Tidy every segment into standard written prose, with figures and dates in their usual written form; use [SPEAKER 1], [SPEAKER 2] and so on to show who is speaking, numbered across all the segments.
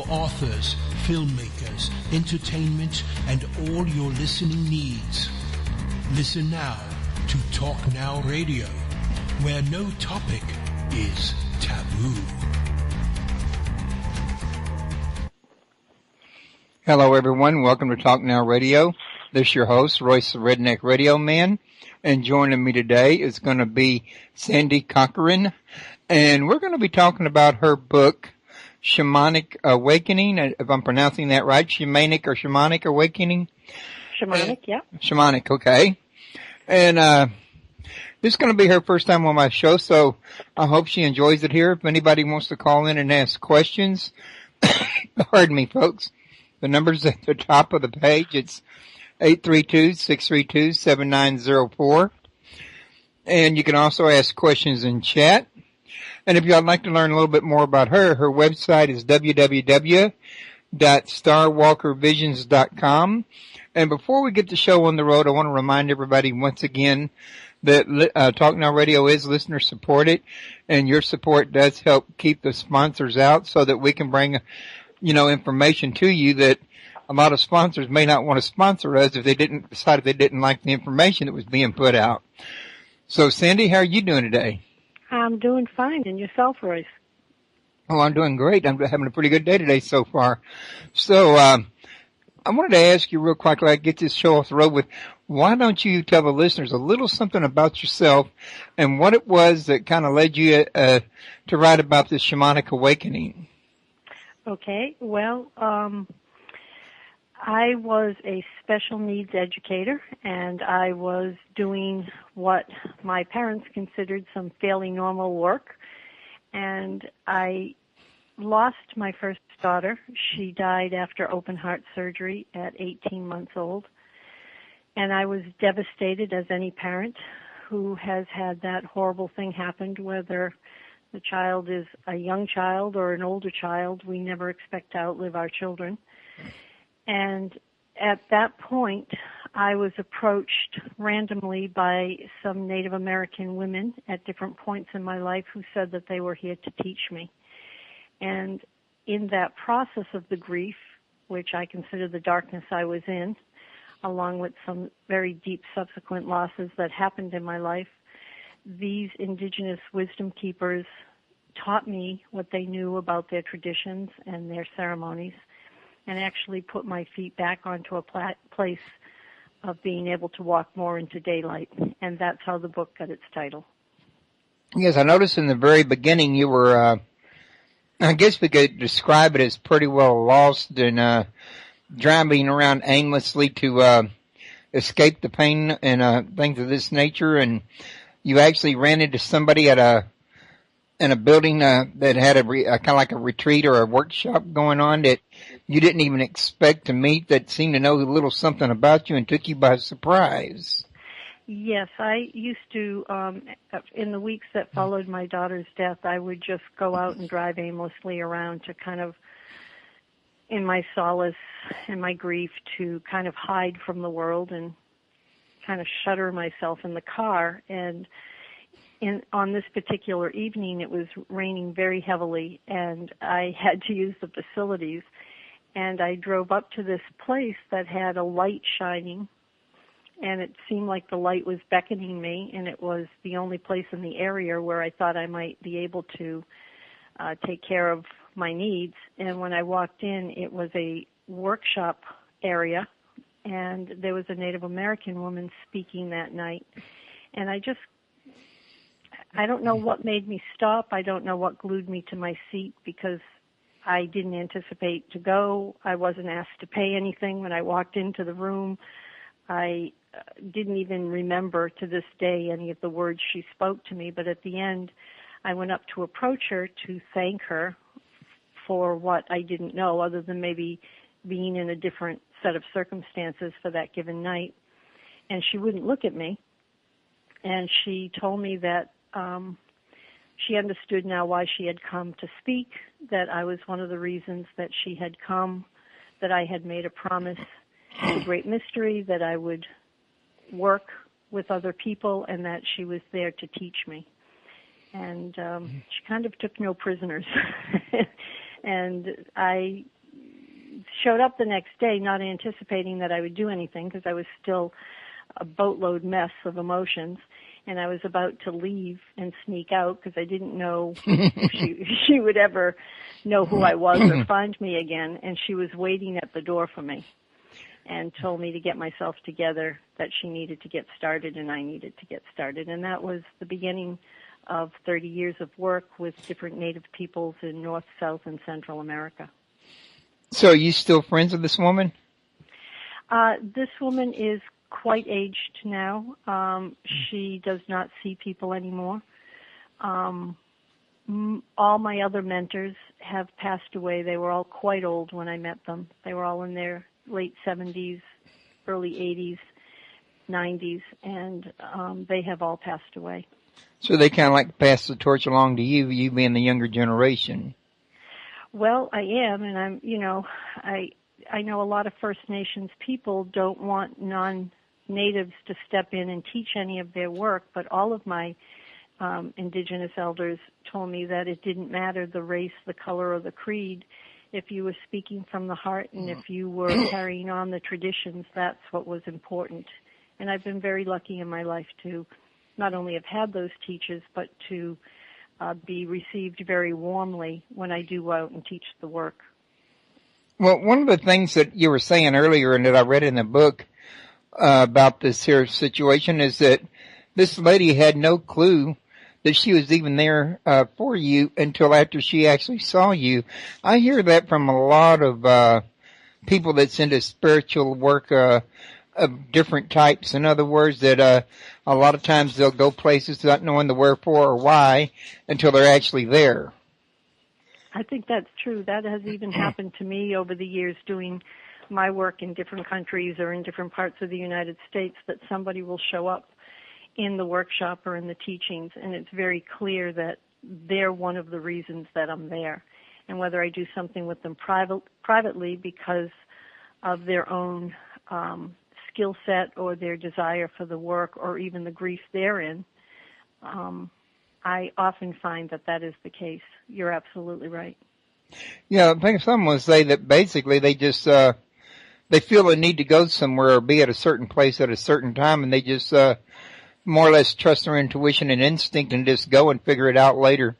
[SPEAKER 1] for authors, filmmakers, entertainment, and all your listening needs. Listen now to Talk Now Radio, where no topic is taboo.
[SPEAKER 2] Hello, everyone. Welcome to Talk Now Radio. This is your host, Royce the Redneck Radio Man. And joining me today is going to be Sandy Cochran. And we're going to be talking about her book, Shamanic Awakening, if I'm pronouncing that right, Shamanic Awakening?
[SPEAKER 3] Shamanic, yeah.
[SPEAKER 2] Shamanic, okay. And this is going to be her first time on my show, so I hope she enjoys it here. If anybody wants to call in and ask questions, pardon me, folks, the number's at the top of the page. It's 832-632-7904. And you can also ask questions in chat. And if you'd like to learn a little bit more about her website is www.starwalkervisions.com. And before we get the show on the road, I want to remind everybody once again that Talk Now Radio is listener supported, and your support does help keep the sponsors out so that we can bring, information to you that a lot of sponsors may not want to sponsor us if they decided they didn't like the information that was being put out. So, Sandy, how are you doing today?
[SPEAKER 3] I'm doing fine. And yourself, Royce?
[SPEAKER 2] Oh, I'm doing great. I'm having a pretty good day today so far. So, I wanted to ask you real quickly, I get this show off the road with, why don't you tell the listeners a little something about yourself and what it was that kind of led you to write about this Shamanic Awakening?
[SPEAKER 3] Okay. Well, I was a special needs educator, and I was doing what my parents considered some fairly normal work, and I lost my first daughter. She died after open heart surgery at 18 months old, and I was devastated, as any parent who has had that horrible thing happen, whether the child is a young child or an older child. We never expect to outlive our children. And at that point, I was approached randomly by some Native American women at different points in my life who said that they were here to teach me. And in that process of the grief, which I consider the darkness I was in, along with some very deep subsequent losses that happened in my life, these indigenous wisdom keepers taught me what they knew about their traditions and their ceremonies, and actually put my feet back onto a place of being able to walk more into daylight. And that's how the book got its title.
[SPEAKER 2] Yes, I noticed in the very beginning you were, I guess we could describe it as pretty well lost and driving around aimlessly to escape the pain and things of this nature. And you actually ran into somebody in a building that had a kind of like a retreat or a workshop going on that you didn't even expect to meet, that seemed to know a little something about you and took you by surprise.
[SPEAKER 3] Yes, I used to, in the weeks that followed my daughter's death, I would just go out and drive aimlessly around to kind of, in my solace and my grief, to kind of hide from the world and kind of shutter myself in the car. And on this particular evening, it was raining very heavily, and I had to use the facilities. And I drove up to this place that had a light shining, and it seemed like the light was beckoning me, and it was the only place in the area where I thought I might be able to take care of my needs. And when I walked in, it was a workshop area, and there was a Native American woman speaking that night. And I don't know what made me stop. I don't know what glued me to my seat, because I didn't anticipate to go. I wasn't asked to pay anything when I walked into the room. I didn't even remember to this day any of the words she spoke to me, but at the end, I went up to approach her to thank her for what I didn't know, other than maybe being in a different set of circumstances for that given night. And she wouldn't look at me. And she told me that she understood now why she had come to speak, that I was one of the reasons that she had come, that I had made a promise, a great mystery, that I would work with other people, and that she was there to teach me. And she kind of took no prisoners. And I showed up the next day not anticipating that I would do anything because I was still a boatload mess of emotions. And I was about to leave and sneak out because I didn't know if she would ever know who I was or find me again. And she was waiting at the door for me and told me to get myself together, that she needed to get started and I needed to get started. And that was the beginning of 30 years of work with different Native peoples in North, South, and Central America.
[SPEAKER 2] So are you still friends with this woman?
[SPEAKER 3] This woman is quite aged now. She does not see people anymore. All my other mentors have passed away. They were all quite old when I met them. They were all in their late 70s, early 80s, 90s, and they have all passed away.
[SPEAKER 2] So they kind of like pass the torch along to you being the younger generation.
[SPEAKER 3] Well, I am, and I'm, I know a lot of First Nations people don't want non-natives to step in and teach any of their work, but all of my indigenous elders told me that it didn't matter the race, the color, or the creed. If you were speaking from the heart and if you were carrying on the traditions, that's what was important. And I've been very lucky in my life to not only have had those teachers, but to be received very warmly when I do go out and teach the work.
[SPEAKER 2] Well, one of the things that you were saying earlier and that I read in the book about this here situation is that this lady had no clue that she was even there for you until after she actually saw you. I hear that from a lot of people that's into spiritual work of different types. In other words, that a lot of times they'll go places not knowing the wherefore or why until they're actually there.
[SPEAKER 3] I think that's true. That has even happened to me over the years doing my work in different countries or in different parts of the United States, that somebody will show up in the workshop or in the teachings, and it's very clear that they're one of the reasons that I'm there. And whether I do something with them privately because of their own skill set or their desire for the work or even the grief they're in, I often find that that is the case. You're absolutely right.
[SPEAKER 2] Yeah, I think someone would say that basically they just they feel a need to go somewhere or be at a certain place at a certain time, and they just more or less trust their intuition and instinct and just go and figure it out later.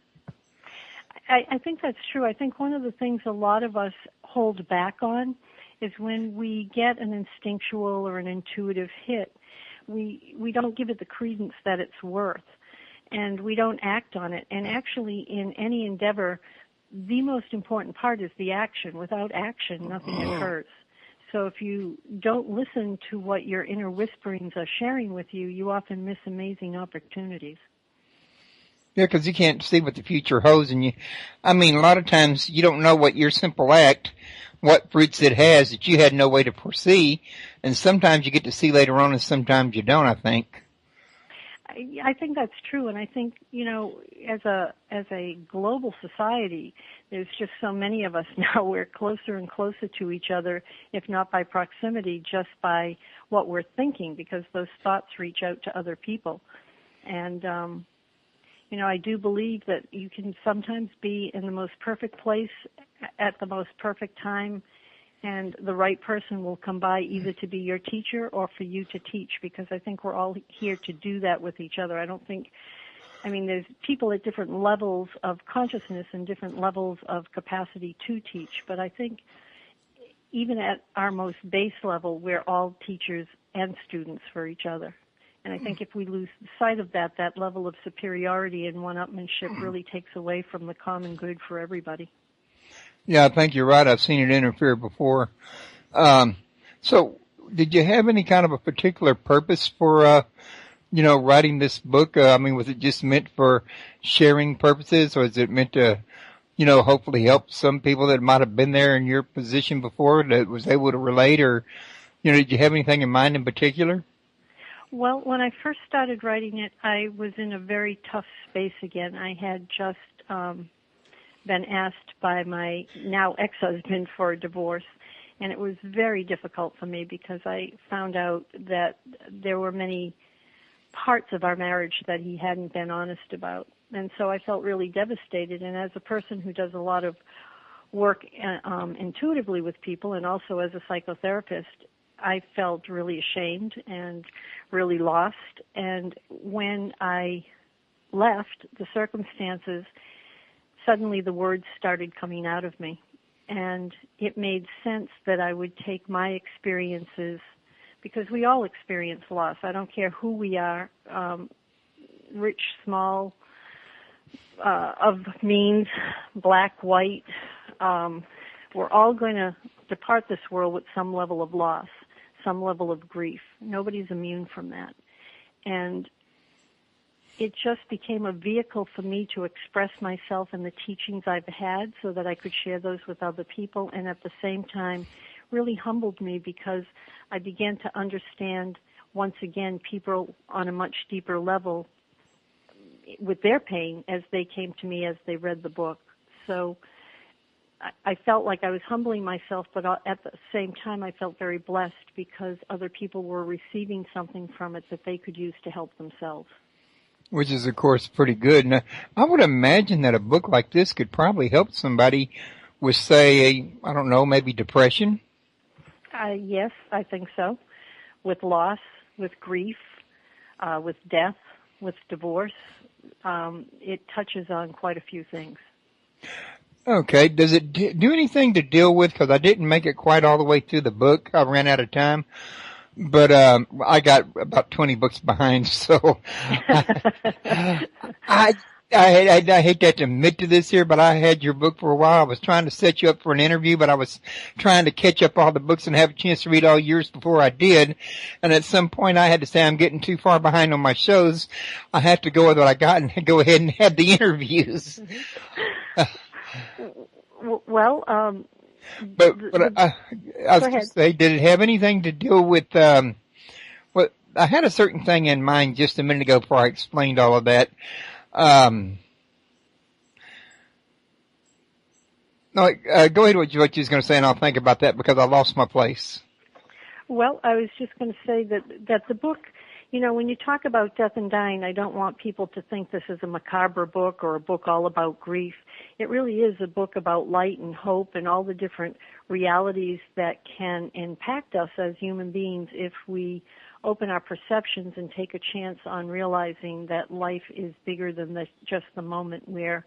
[SPEAKER 3] I think that's true. I think one of the things a lot of us hold back on is when we get an instinctual or an intuitive hit, we don't give it the credence that it's worth, and we don't act on it. And actually, in any endeavor, the most important part is the action. Without action, nothing occurs. So if you don't listen to what your inner whisperings are sharing with you, you often miss amazing opportunities.
[SPEAKER 2] Yeah, because you can't see what the future holds, and a lot of times you don't know what your simple act, what fruits it has that you had no way to foresee, and sometimes you get to see later on, and sometimes you don't, I think.
[SPEAKER 3] I think that's true, and I think, as a global society, there's just so many of us now. We're closer and closer to each other, if not by proximity, just by what we're thinking, because those thoughts reach out to other people. And, I do believe that you can sometimes be in the most perfect place at the most perfect time, and the right person will come by either to be your teacher or for you to teach, because I think we're all here to do that with each other. There's people at different levels of consciousness and different levels of capacity to teach, but I think even at our most base level, we're all teachers and students for each other. And I think if we lose sight of that level of superiority and one-upmanship really takes away from the common good for everybody.
[SPEAKER 2] Yeah, I think you're right. I've seen it interfere before. So did you have any kind of a particular purpose for, writing this book? Was it just meant for sharing purposes, or is it meant to, hopefully help some people that might have been there in your position before that was able to relate, or, did you have anything in mind in particular?
[SPEAKER 3] Well, when I first started writing it, I was in a very tough space again. I had just been asked by my now ex-husband for a divorce, and it was very difficult for me because I found out that there were many parts of our marriage that he hadn't been honest about. And so I felt really devastated. And as a person who does a lot of work intuitively with people and also as a psychotherapist, I felt really ashamed and really lost. And when I left, the circumstances, suddenly the words started coming out of me. And it made sense that I would take my experiences, because we all experience loss. I don't care who we are, rich, small, of means, black, white. We're all going to depart this world with some level of loss, some level of grief. Nobody's immune from that. And it just became a vehicle for me to express myself and the teachings I've had so that I could share those with other people, and at the same time really humbled me because I began to understand once again people on a much deeper level with their pain as they came to me as they read the book. So I felt like I was humbling myself, but at the same time I felt very blessed because other people were receiving something from it that they could use to help themselves.
[SPEAKER 2] Which is, of course, pretty good. Now, I would imagine that a book like this could probably help somebody with, say, I don't know, maybe depression.
[SPEAKER 3] Yes, I think so. With loss, with grief, with death, with divorce. It touches on quite a few things.
[SPEAKER 2] Okay. Does it do anything to deal with, because I didn't make it quite all the way through the book. I ran out of time. But I got about 20 books behind, so I hate to have to admit to this here, but I had your book for a while. I was trying to set you up for an interview, but I was trying to catch up all the books and have a chance to read all yours before I did. And at some point I had to say I'm getting too far behind on my shows. I have to go with what I got and go ahead and have the interviews.
[SPEAKER 3] Well,
[SPEAKER 2] But I was going to say, did it have anything to do with, what, I had a certain thing in mind just a minute ago before I explained all of that. No, go ahead with what you was going to say and I'll think about that because I lost my place.
[SPEAKER 3] Well, I was just going to say that the book, you know, when you talk about death and dying, I don't want people to think this is a macabre book or a book all about grief. It really is a book about light and hope and all the different realities that can impact us as human beings if we open our perceptions and take a chance on realizing that life is bigger than just the moment we're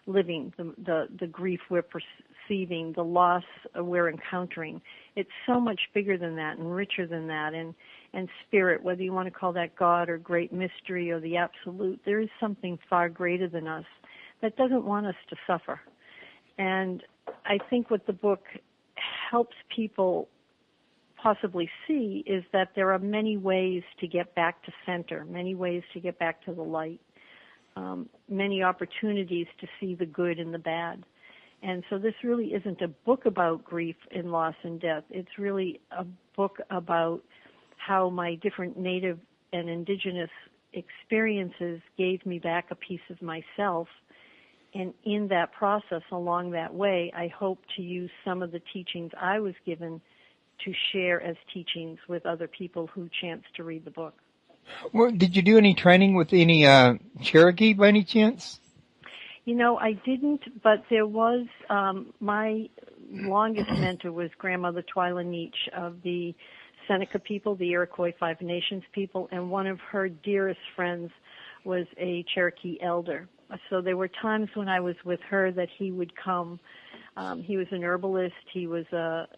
[SPEAKER 3] living, the grief we're perceiving, the loss we're encountering. It's so much bigger than that and richer than that. And spirit, whether you want to call that God or great mystery or the absolute, there is something far greater than us that doesn't want us to suffer. And I think what the book helps people possibly see is that there are many ways to get back to center, many ways to get back to the light, many opportunities to see the good and the bad. And so this really isn't a book about grief and loss and death. It's really a book about how my different native and indigenous experiences gave me back a piece of myself. And in that process, along that way, I hope to use some of the teachings I was given to share as teachings with other people who chance to read the book.
[SPEAKER 2] Well, did you do any training with any Cherokee by any chance?
[SPEAKER 3] You know, I didn't, but there was, my longest mentor was Grandmother Twyla Nietzsche of the Seneca people, the Iroquois Five Nations people, and one of her dearest friends was a Cherokee elder. So there were times when I was with her that he would come. He was an herbalist. He was a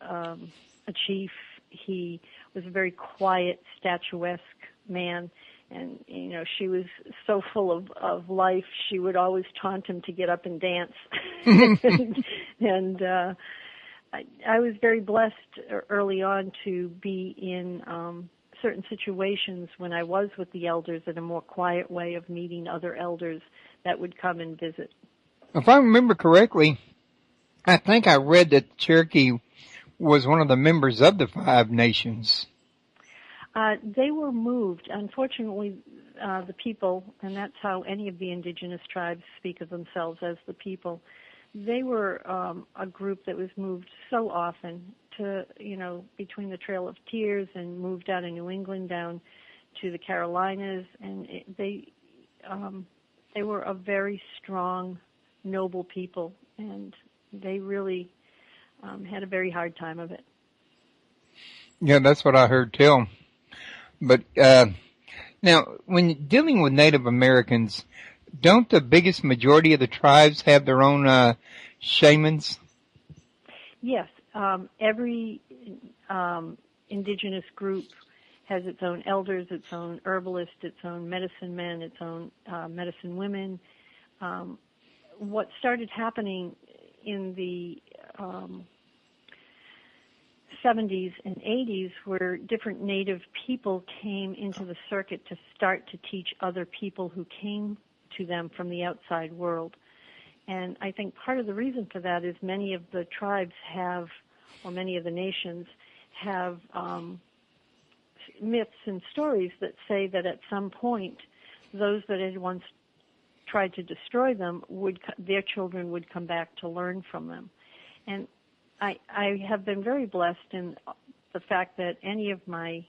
[SPEAKER 3] chief. He was a very quiet, statuesque man. And, you know, she was so full of life, she would always taunt him to get up and dance. and I was very blessed early on to be in certain situations when I was with the elders in a more quiet way of meeting other elders that would come and visit.
[SPEAKER 2] If I remember correctly, I think I read that Cherokee was one of the members of the Five Nations.
[SPEAKER 3] They were moved. Unfortunately, the people, and that's how any of the indigenous tribes speak of themselves as the people, they were a group that was moved so often to, you know, between the Trail of Tears and moved out of New England down to the Carolinas, and they were a very strong, noble people, and They really had a very hard time of it.
[SPEAKER 2] Yeah, that's what I heard too. But now, when dealing with Native Americans, don't the biggest majority of the tribes have their own shamans?
[SPEAKER 3] Yes, every indigenous group has its own elders, its own herbalist, its own medicine men, its own medicine women. What started happening in the 70s and 80s where different Native people came into the circuit to start to teach other people who came to them from the outside world. And I think part of the reason for that is many of the tribes have, or many of the nations have myths and stories that say that at some point those that had once tried to destroy them, their children would come back to learn from them. And I have been very blessed in the fact that any of my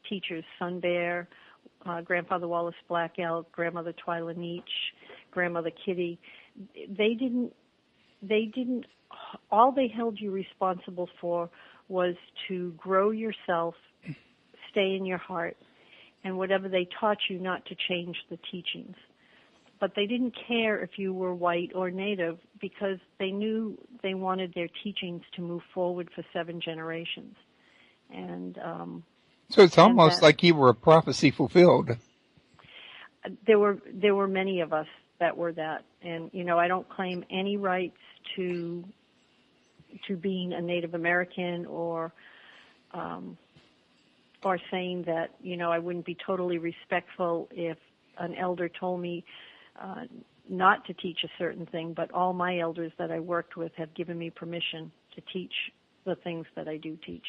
[SPEAKER 3] teachers, Sun Bear, Grandfather Wallace Black Elk, Grandmother Twyla Neach, Grandmother Kitty, they didn't, all they held you responsible for was to grow yourself, stay in your heart, and whatever they taught you, not to change the teachings. But they didn't care if you were white or Native because they knew they wanted their teachings to move forward for 7 generations. And
[SPEAKER 2] so it's almost like you were a prophecy fulfilled.
[SPEAKER 3] There were many of us that were that, and I don't claim any rights to being a Native American or saying that I wouldn't be totally respectful if an elder told me not to teach a certain thing, but all my elders that I worked with have given me permission to teach the things that I do teach,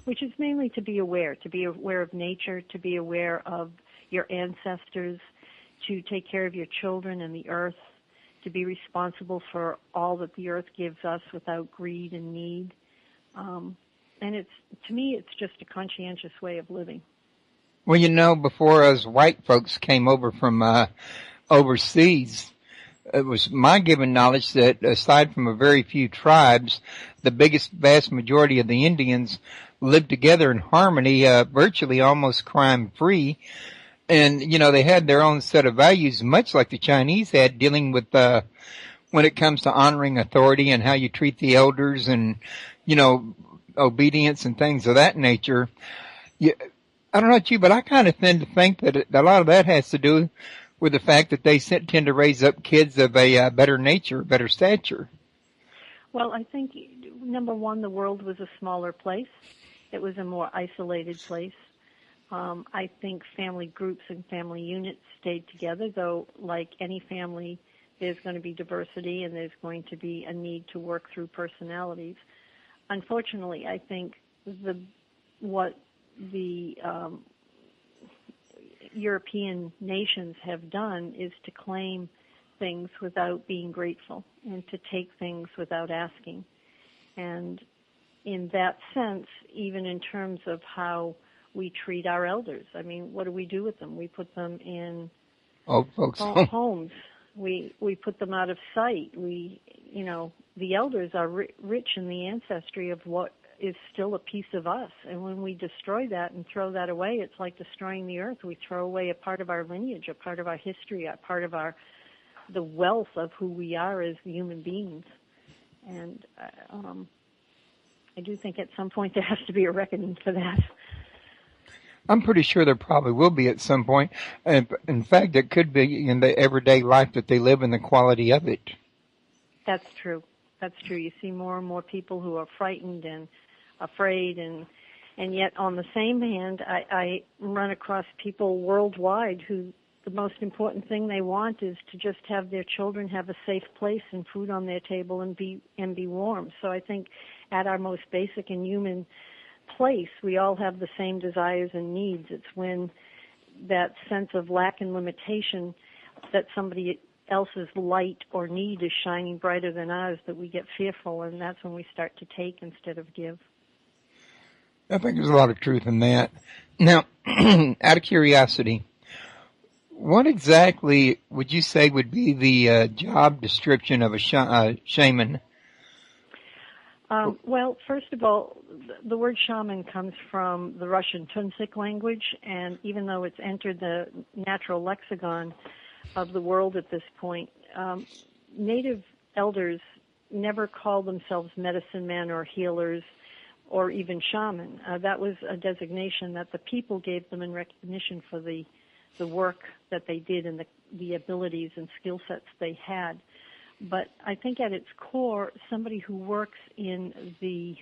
[SPEAKER 3] which is mainly to be aware of nature, to be aware of your ancestors, to take care of your children and the earth, to be responsible for all that the earth gives us without greed and need. And to me, it's just a conscientious way of living.
[SPEAKER 2] Well, before us white folks came over from overseas, it was my given knowledge that aside from a very few tribes, the vast majority of the Indians lived together in harmony, virtually almost crime-free. And, they had their own set of values, much like the Chinese had, dealing with when it comes to honoring authority and how you treat the elders and, obedience and things of that nature. I don't know about you, but I kind of tend to think that a lot of that has to do with the fact that they tend to raise up kids of a better nature, better stature.
[SPEAKER 3] Well, I think, number one, the world was a smaller place. It was a more isolated place. I think family groups and family units stayed together, though like any family, there's going to be diversity and there's going to be a need to work through personalities. Unfortunately, I think what the European nations have done is to claim things without being grateful and to take things without asking. And in that sense, even in terms of how we treat our elders, I mean, what do we do with them? We put them in
[SPEAKER 2] old folks'
[SPEAKER 3] homes. We put them out of sight. The elders are rich in the ancestry of what is still a piece of us. And when we destroy that and throw that away, it's like destroying the earth. We throw away a part of our lineage, a part of our history, a part of the wealth of who we are as human beings. And I do think at some point there has to be a reckoning for that.
[SPEAKER 2] I'm pretty sure there probably will be at some point. In fact, it could be in the everyday life that they live and the quality of it.
[SPEAKER 3] That's true. That's true. You see more and more people who are frightened and afraid, and yet on the same hand, I run across people worldwide who the most important thing they want is to just have their children have a safe place and food on their table and be warm. So I think at our most basic and human place, we all have the same desires and needs. It's when that sense of lack and limitation that somebody else's light or need is shining brighter than ours that we get fearful, and that's when we start to take instead of give.
[SPEAKER 2] I think there's a lot of truth in that. Now, out of curiosity, what exactly would you say would be the job description of a shaman?
[SPEAKER 3] Well, first of all, the word shaman comes from the Russian Tuntsik language, and even though it's entered the natural lexicon of the world at this point, native elders never called themselves medicine men or healers or even shaman. That was a designation that the people gave them in recognition for the work that they did and the abilities and skill sets they had. But I think at its core, somebody who works in the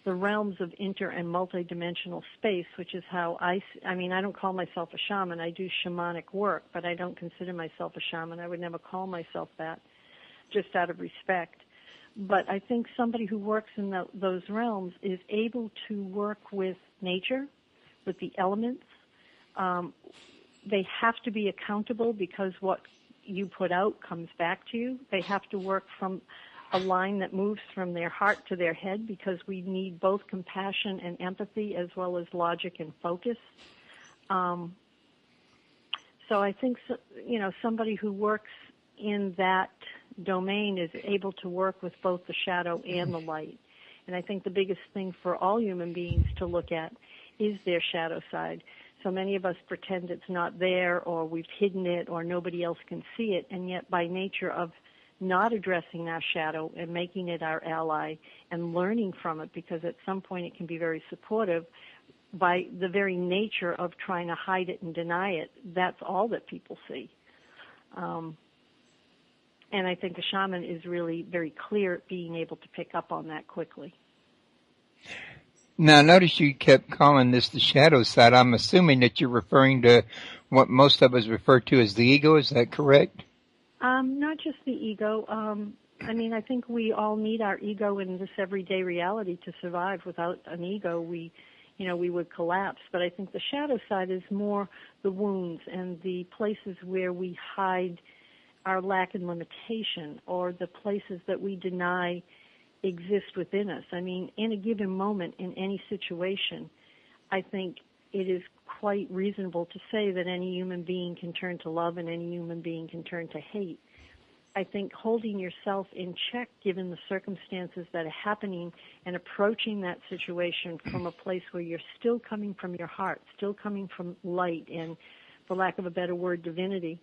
[SPEAKER 3] realms of inter and multidimensional space, which is how I mean, I don't call myself a shaman. I do shamanic work, but I don't consider myself a shaman. I would never call myself that, just out of respect. But I think somebody who works in those realms is able to work with nature, with the elements. They have to be accountable because what you put out comes back to you. They have to work from a line that moves from their heart to their head because we need both compassion and empathy as well as logic and focus. So I think, somebody who works in that domain is able to work with both the shadow and the light. And I think the biggest thing for all human beings to look at is their shadow side. So many of us pretend it's not there, or we've hidden it, or nobody else can see it, and yet by nature of not addressing our shadow and making it our ally and learning from it, because at some point it can be very supportive, by the very nature of trying to hide it and deny it, that's all that people see. And I think a shaman is really very clear at being able to pick up on that quickly.
[SPEAKER 2] Now, notice you kept calling this the shadow side. I'm assuming that you're referring to what most of us refer to as the ego. Is that correct?
[SPEAKER 3] Not just the ego. I think we all need our ego in this everyday reality to survive. Without an ego, we would collapse. But I think the shadow side is more the wounds and the places where we hide our lack and limitation, or the places that we deny exist within us. I mean, in a given moment, in any situation, I think it is quite reasonable to say that any human being can turn to love and any human being can turn to hate. I think holding yourself in check, given the circumstances that are happening, and approaching that situation from a place where you're still coming from your heart, still coming from light and, for lack of a better word, divinity,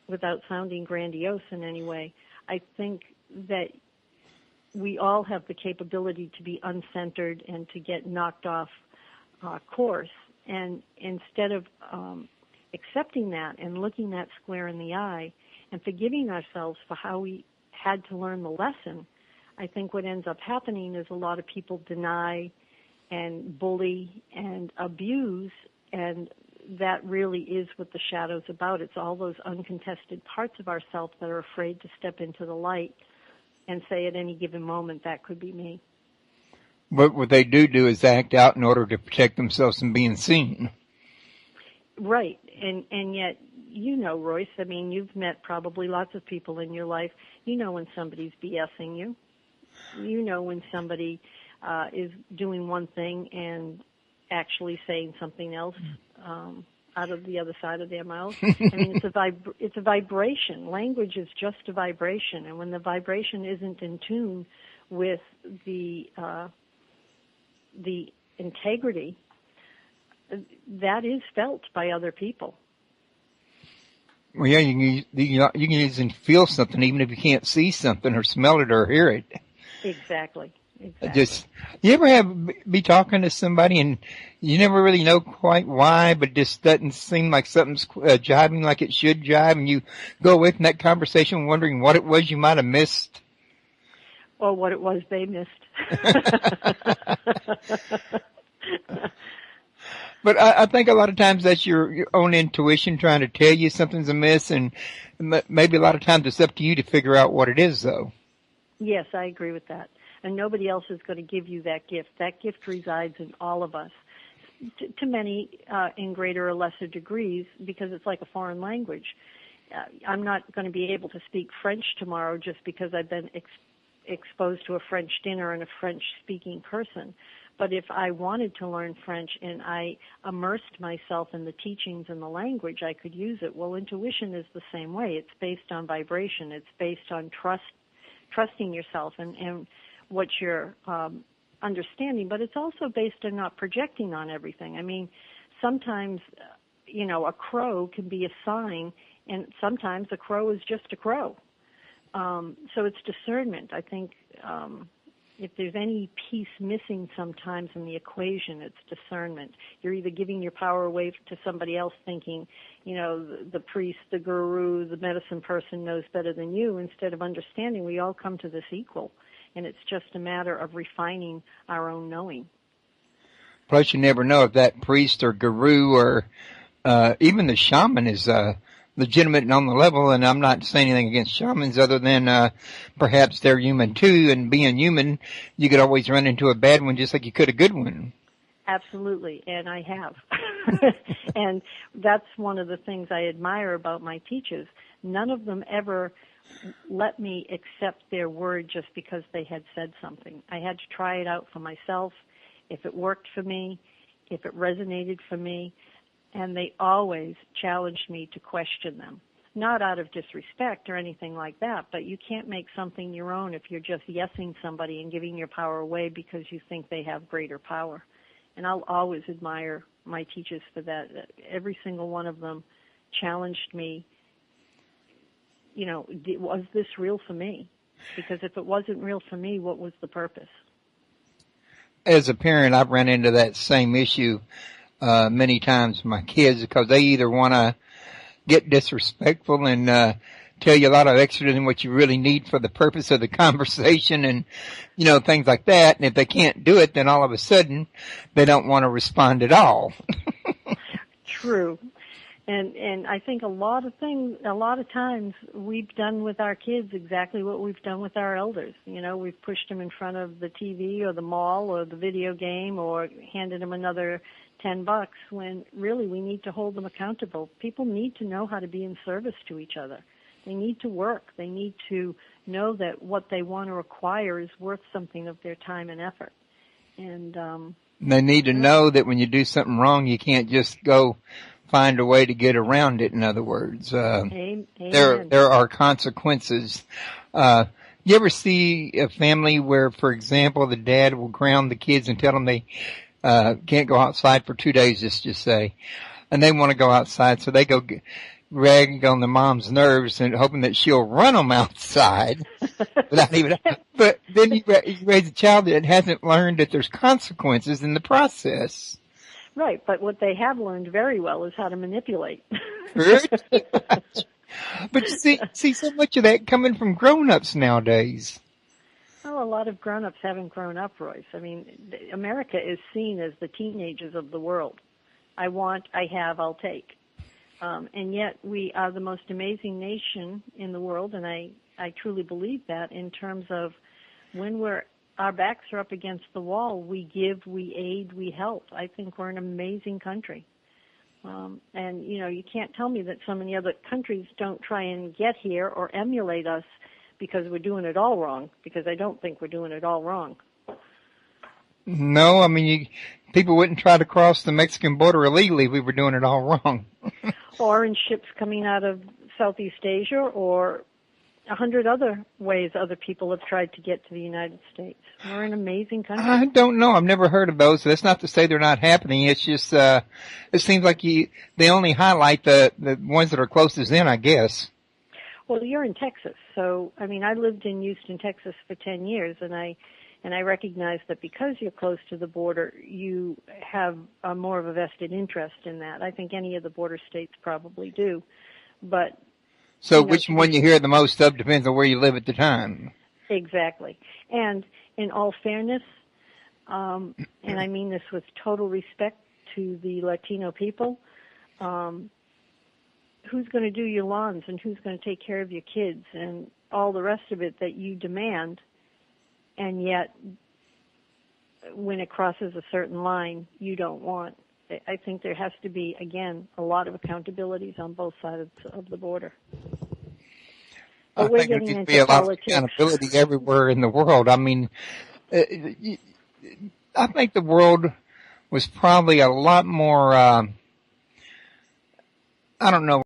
[SPEAKER 3] without sounding grandiose in any way, I think that we all have the capability to be uncentered and to get knocked off course. And instead of accepting that and looking that square in the eye and forgiving ourselves for how we had to learn the lesson, I think what ends up happening is a lot of people deny and bully and abuse, and that really is what the shadow's about. It's all those uncontested parts of ourselves that are afraid to step into the light and say at any given moment, that could be me.
[SPEAKER 2] But what they do is act out in order to protect themselves from being seen.
[SPEAKER 3] Right. And yet, Royce, I mean, you've met probably lots of people in your life. You know when somebody's BSing you. You know when somebody is doing one thing and actually saying something else out of the other side of their mouth. I mean, it's a vibration. Language is just a vibration, and when the vibration isn't in tune with the integrity, that is felt by other people.
[SPEAKER 2] Well, yeah, you can even feel something even if you can't see something or smell it or hear it. Exactly. You ever be talking to somebody and you never really know quite why, but it just doesn't seem like something's jiving like it should jive, and you go away from that conversation wondering what it was you might have missed?
[SPEAKER 3] Or what it was they missed.
[SPEAKER 2] But I think a lot of times that's your own intuition trying to tell you something's amiss, and maybe a lot of times it's up to you to figure out what it is, though.
[SPEAKER 3] Yes, I agree with that. And nobody else is going to give you that gift. That gift resides in all of us, to many in greater or lesser degrees, because it's like a foreign language. I'm not going to be able to speak French tomorrow just because I've been exposed to a French dinner and a French-speaking person. But if I wanted to learn French and I immersed myself in the teachings and the language, I could use it. Well, intuition is the same way. It's based on vibration. It's based on trusting yourself and what you're understanding, but it's also based on not projecting on everything. I mean, sometimes, a crow can be a sign, and sometimes a crow is just a crow. So it's discernment. I think if there's any piece missing sometimes in the equation, it's discernment. You're either giving your power away to somebody else thinking, the priest, the guru, the medicine person knows better than you, instead of understanding we all come to this equal. And it's just a matter of refining our own knowing.
[SPEAKER 2] Plus, you never know if that priest or guru or even the shaman is legitimate and on the level. And I'm not saying anything against shamans other than perhaps they're human too. And being human, you could always run into a bad one just like you could a good one.
[SPEAKER 3] Absolutely, and I have. And that's one of the things I admire about my teachers. None of them ever let me accept their word just because they had said something. I had to try it out for myself, if it worked for me, if it resonated for me, and they always challenged me to question them. Not out of disrespect or anything like that, but you can't make something your own if you're just yesing somebody and giving your power away because you think they have greater power. And I'll always admire my teachers for that. Every single one of them challenged me, was this real for me? Because if it wasn't real for me, what was the purpose?
[SPEAKER 2] As a parent, I've run into that same issue many times with my kids because they either want to get disrespectful and tell you a lot of extra than what you really need for the purpose of the conversation and, things like that. And if they can't do it, then all of a sudden they don't want to respond at all.
[SPEAKER 3] True. And I think a lot of times we've done with our kids exactly what we've done with our elders. We've pushed them in front of the TV or the mall or the video game or handed them another $10 when really we need to hold them accountable. People need to know how to be in service to each other. They need to work. They need to know that what they want to acquire is worth something of their time and effort. And
[SPEAKER 2] they need to know that when you do something wrong, you can't just go find a way to get around it. In other words,
[SPEAKER 3] Amen.
[SPEAKER 2] there are consequences. You ever see a family where, for example, the dad will ground the kids and tell them they can't go outside for 2 days, let's just say, and they want to go outside, so they go ragging on the mom's nerves and hoping that she'll run them outside without even. But then you raise a child that hasn't learned that there's consequences in the process.
[SPEAKER 3] Right, but what they have learned very well is how to manipulate.
[SPEAKER 2] But you see so much of that coming from grown-ups nowadays.
[SPEAKER 3] Well, a lot of grown-ups haven't grown up, Royce. I mean, America is seen as the teenagers of the world. I want, I have, I'll take. And yet we are the most amazing nation in the world, and I truly believe that in terms of when our backs are up against the wall, we give, we aid, we help. I think we're an amazing country. And, you can't tell me that so many other countries don't try and get here or emulate us because we're doing it all wrong, because I don't think we're doing it all wrong.
[SPEAKER 2] No, I mean, people wouldn't try to cross the Mexican border illegally if we were doing it all wrong.
[SPEAKER 3] Or in ships coming out of Southeast Asia, or 100 other ways other people have tried to get to the United States. We're an amazing country.
[SPEAKER 2] I don't know. I've never heard of those. That's not to say they're not happening. It's just, it seems like they only highlight the ones that are closest in, I guess.
[SPEAKER 3] Well, you're in Texas, so, I mean, I lived in Houston, Texas for 10 years, and I recognize that because you're close to the border, you have more of a vested interest in that. I think any of the border states probably do. But
[SPEAKER 2] so which one you hear the most of depends on where you live at the time.
[SPEAKER 3] Exactly. And in all fairness, and I mean this with total respect to the Latino people, who's going to do your lawns and who's going to take care of your kids and all the rest of it that you demand, and yet when it crosses a certain line, you don't want. I think there has to be, again, a lot of accountabilities on both sides of the border. But
[SPEAKER 2] I think there needs to be a lot of accountability everywhere in the world. I mean, I think the world was probably a lot more,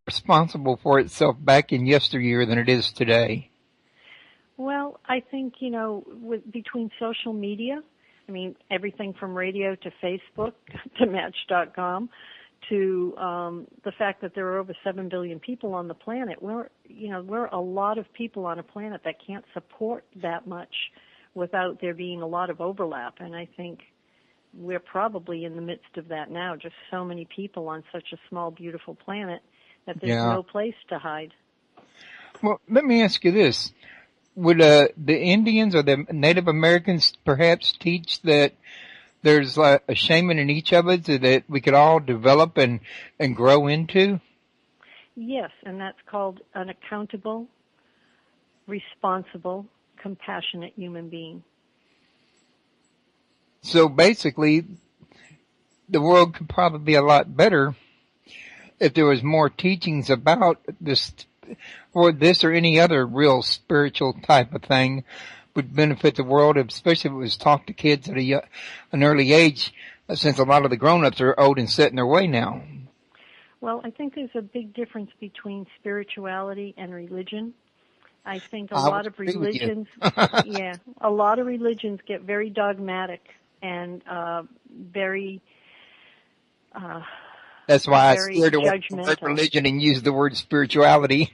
[SPEAKER 2] responsible for itself back in yesteryear than it is today.
[SPEAKER 3] Well, I think, between social media, I mean, everything from radio to Facebook to Match.com to the fact that there are over 7 billion people on the planet. We're a lot of people on a planet that can't support that much without there being a lot of overlap. And I think we're probably in the midst of that now, just so many people on such a small, beautiful planet that there's no place to hide.
[SPEAKER 2] Well, let me ask you this. Would the Indians or the Native Americans perhaps teach that there's a shaman in each of us that we could all develop and grow into?
[SPEAKER 3] Yes, and that's called an accountable, responsible, compassionate human being.
[SPEAKER 2] So basically, the world could probably be a lot better if there was more teachings about this, or this or any other real spiritual type of thing would benefit the world, especially if it was taught to kids at an early age, since a lot of the grown-ups are old and set in their way now.
[SPEAKER 3] Well, I think there's a big difference between spirituality and religion. I think a lot of religions, a lot of religions get very dogmatic and very
[SPEAKER 2] that's why I steered away from the word religion and used the word spirituality.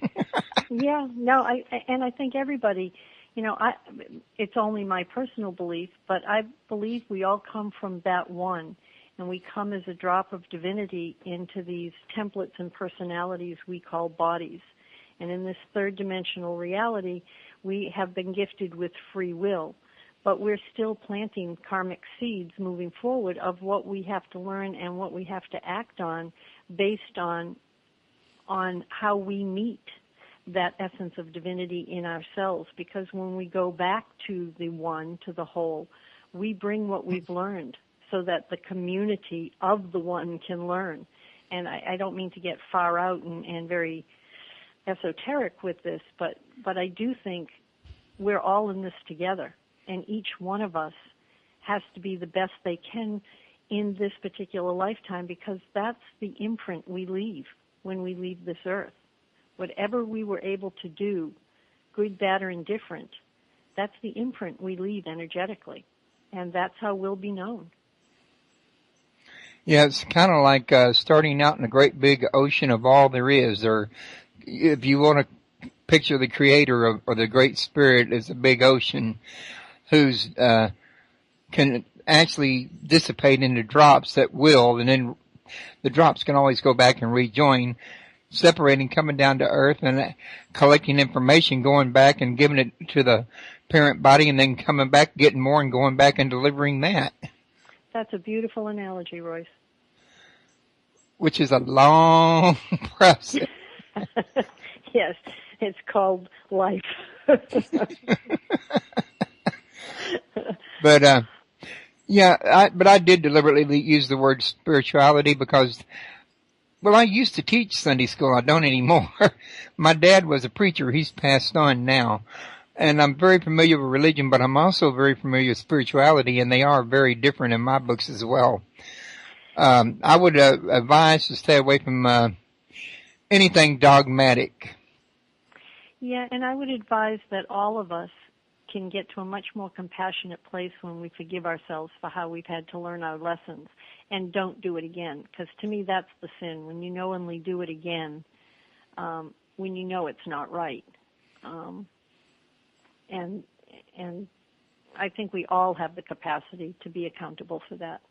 [SPEAKER 3] Yeah, no, I think everybody, it's only my personal belief, but I believe we all come from that one, and we come as a drop of divinity into these templates and personalities we call bodies. And in this third dimensional reality, we have been gifted with free will, but we're still planting karmic seeds moving forward of what we have to learn and what we have to act on based on how we meet that essence of divinity in ourselves. Because when we go back to the one, to the whole, we bring what we've learned so that the community of the one can learn. And I don't mean to get far out and very esoteric with this, but I do think we're all in this together, and each one of us has to be the best they can in this particular lifetime, because that's the imprint we leave when we leave this earth. Whatever we were able to do, good, bad, or indifferent, that's the imprint we leave energetically, and that's how we'll be known.
[SPEAKER 2] Yeah, it's kind of like starting out in a great big ocean of all there is, or if you want to picture the creator or the great spirit as a big ocean who's can actually dissipate into drops that will, and then the drops can always go back and rejoin, separating, coming down to earth and collecting information, going back and giving it to the parent body, and then coming back, getting more and going back and delivering that.
[SPEAKER 3] That's a beautiful analogy, Royce.
[SPEAKER 2] Which is a long process.
[SPEAKER 3] Yes, it's called life.
[SPEAKER 2] But I did deliberately use the word spirituality because, well, I used to teach Sunday school. I don't anymore. My dad was a preacher. He's passed on now. And I'm very familiar with religion, but I'm also very familiar with spirituality, and they are very different in my books as well. I would advise to stay away from anything dogmatic.
[SPEAKER 3] Yeah, and I would advise that all of us can get to a much more compassionate place when we forgive ourselves for how we've had to learn our lessons and don't do it again. Because to me, that's the sin, when you knowingly do it again, when you know it's not right. And I think we all have the capacity to be accountable for that.